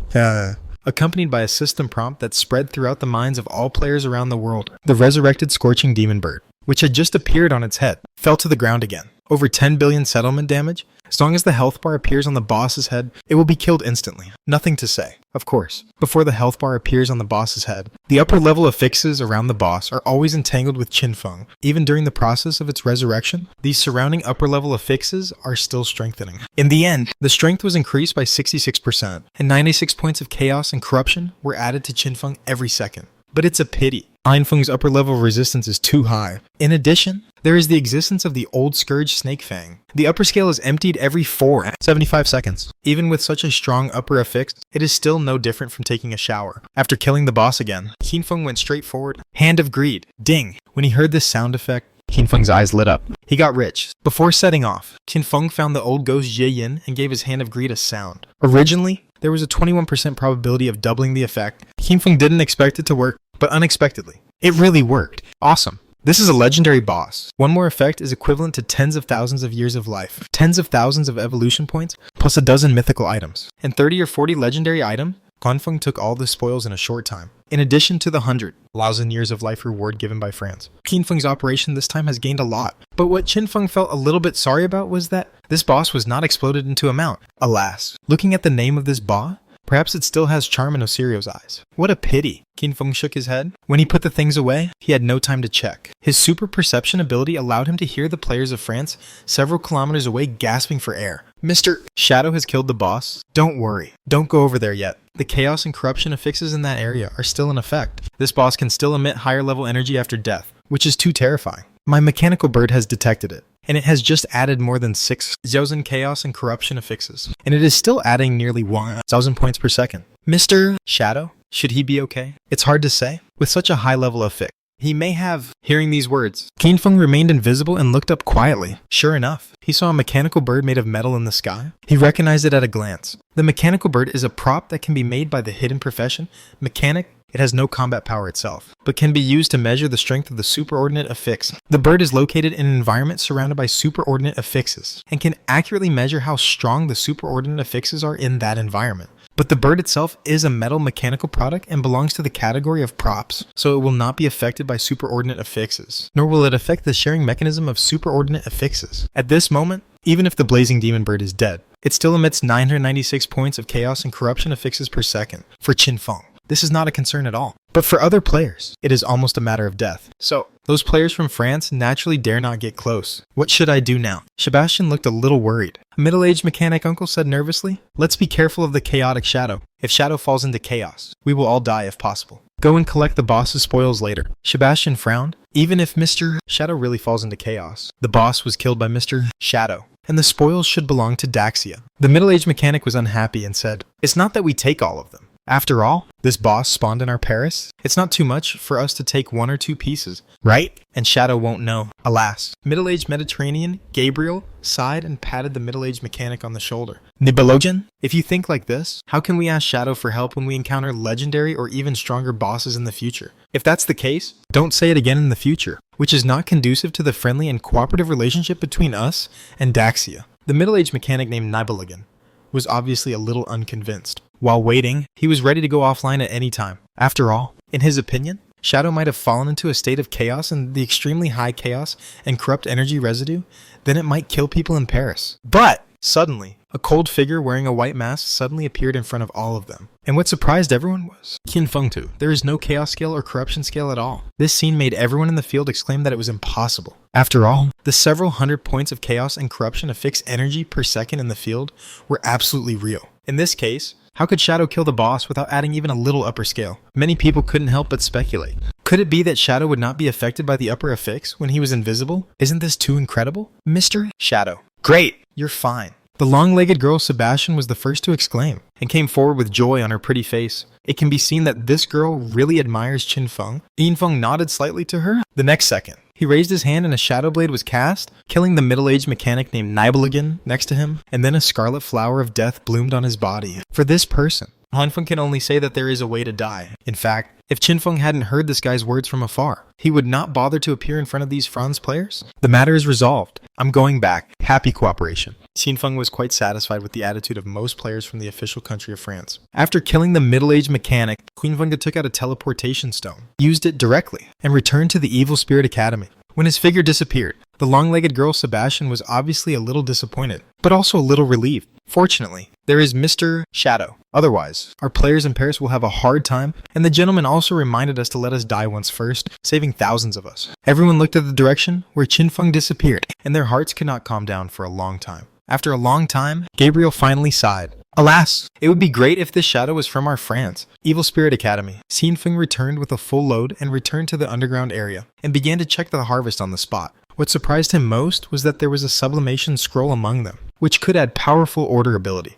Accompanied by a system prompt that spread throughout the minds of all players around the world. The resurrected Scorching Demon Bird, which had just appeared on its head, fell to the ground again. Over 10 billion settlement damage. As long as the health bar appears on the boss's head, it will be killed instantly. Nothing to say, of course, before the health bar appears on the boss's head. The upper level affixes around the boss are always entangled with Qin Feng. Even during the process of its resurrection, these surrounding upper level affixes are still strengthening. In the end, the strength was increased by 66%, and 96 points of chaos and corruption were added to Qin Feng every second. But it's a pity. Qin Feng's upper level resistance is too high. In addition, there is the existence of the old Scourge Snake Fang. The upper scale is emptied every 75 seconds. Even with such a strong upper affix, it is still no different from taking a shower. After killing the boss again, Qin Feng went straight forward. Hand of Greed. Ding! When he heard this sound effect, Qin Feng's eyes lit up. He got rich. Before setting off, Qin Feng found the old ghost Jie Yin and gave his Hand of Greed a sound. Originally, there was a 21% probability of doubling the effect. Qin Feng didn't expect it to work, but unexpectedly, it really worked. Awesome. This is a legendary boss. One more effect is equivalent to tens of thousands of years of life, tens of thousands of evolution points, plus a dozen mythical items. And 30 or 40 legendary items, Qinfeng took all the spoils in a short time, in addition to the 100,000 years of life reward given by France. Qinfeng's operation this time has gained a lot, but what Qinfeng felt a little bit sorry about was that this boss was not exploded into a mount. Alas, looking at the name of this boss, perhaps it still has charm in Osirio's eyes. What a pity. Qinfeng shook his head. When he put the things away, he had no time to check. His super perception ability allowed him to hear the players of France several kilometers away gasping for air. Mr. Shadow has killed the boss. Don't worry. Don't go over there yet. The chaos and corruption affixes in that area are still in effect. This boss can still emit higher level energy after death, which is too terrifying. My mechanical bird has detected it, and it has just added more than 6,000 chaos and corruption affixes, and it is still adding nearly 1,000 points per second. Mr. Shadow, should he be okay? It's hard to say. With such a high level of fix, he may have. Hearing these words, Qinfeng remained invisible and looked up quietly. Sure enough, he saw a mechanical bird made of metal in the sky. He recognized it at a glance. The mechanical bird is a prop that can be made by the hidden profession mechanic. It has no combat power itself, but can be used to measure the strength of the superordinate affix. The bird is located in an environment surrounded by superordinate affixes, and can accurately measure how strong the superordinate affixes are in that environment. But the bird itself is a metal mechanical product and belongs to the category of props, so it will not be affected by superordinate affixes, nor will it affect the sharing mechanism of superordinate affixes. At this moment, even if the blazing demon bird is dead, it still emits 996 points of chaos and corruption affixes per second. For Qinfeng, this is not a concern at all. But for other players, it is almost a matter of death. So, those players from France naturally dare not get close. What should I do now? Sebastian looked a little worried. A middle-aged mechanic uncle said nervously, "Let's be careful of the chaotic Shadow. If Shadow falls into chaos, we will all die if possible. Go and collect the boss's spoils later." Sebastian frowned. Even if Mr. Shadow really falls into chaos, the boss was killed by Mr. Shadow, and the spoils should belong to Daxia. The middle-aged mechanic was unhappy and said, "It's not that we take all of them. After all, this boss spawned in our Paris. It's not too much for us to take 1 or 2 pieces, right? And Shadow won't know." Alas, middle-aged Mediterranean Gabriel sighed and patted the middle-aged mechanic on the shoulder. "Nibelungen, if you think like this, how can we ask Shadow for help when we encounter legendary or even stronger bosses in the future? If that's the case, don't say it again in the future, which is not conducive to the friendly and cooperative relationship between us and Daxia." The middle-aged mechanic named Nibelungen was obviously a little unconvinced. While waiting, he was ready to go offline at any time. After all, in his opinion, Shadow might have fallen into a state of chaos and the extremely high chaos and corrupt energy residue, then it might kill people in Paris. But suddenly, a cold figure wearing a white mask suddenly appeared in front of all of them. And what surprised everyone was Qinfeng too. There is no chaos scale or corruption scale at all. This scene made everyone in the field exclaim that it was impossible. After all, the several hundred points of chaos and corruption affixed energy per second in the field were absolutely real. In this case, how could Shadow kill the boss without adding even a little upper scale? Many people couldn't help but speculate. Could it be that Shadow would not be affected by the upper affix when he was invisible? Isn't this too incredible? Mr. Shadow. Great, you're fine. The long-legged girl Sebastian was the first to exclaim, and came forward with joy on her pretty face. It can be seen that this girl really admires Qinfeng. Qinfeng nodded slightly to her. The next second, he raised his hand and a shadow blade was cast, killing the middle-aged mechanic named Nibelungen next to him, and then a scarlet flower of death bloomed on his body. For this person, Qinfeng can only say that there is a way to die. In fact, if Qinfeng hadn't heard this guy's words from afar, he would not bother to appear in front of these Franz players. The matter is resolved. I'm going back. Happy cooperation. Qinfeng was quite satisfied with the attitude of most players from the official country of France. After killing the middle-aged mechanic, Qinfeng took out a teleportation stone, used it directly, and returned to the Evil Spirit Academy. When his figure disappeared, the long-legged girl Sebastian was obviously a little disappointed, but also a little relieved. Fortunately, there is Mr. Shadow. Otherwise, our players in Paris will have a hard time, and the gentleman also reminded us to let us die once first, saving thousands of us. Everyone looked at the direction where Qinfeng disappeared, and their hearts could not calm down for a long time. After a long time, Gabriel finally sighed. Alas, it would be great if this shadow was from our France. Evil Spirit Academy. Qinfeng returned with a full load and returned to the underground area, and began to check the harvest on the spot. What surprised him most was that there was a sublimation scroll among them, which could add powerful order ability.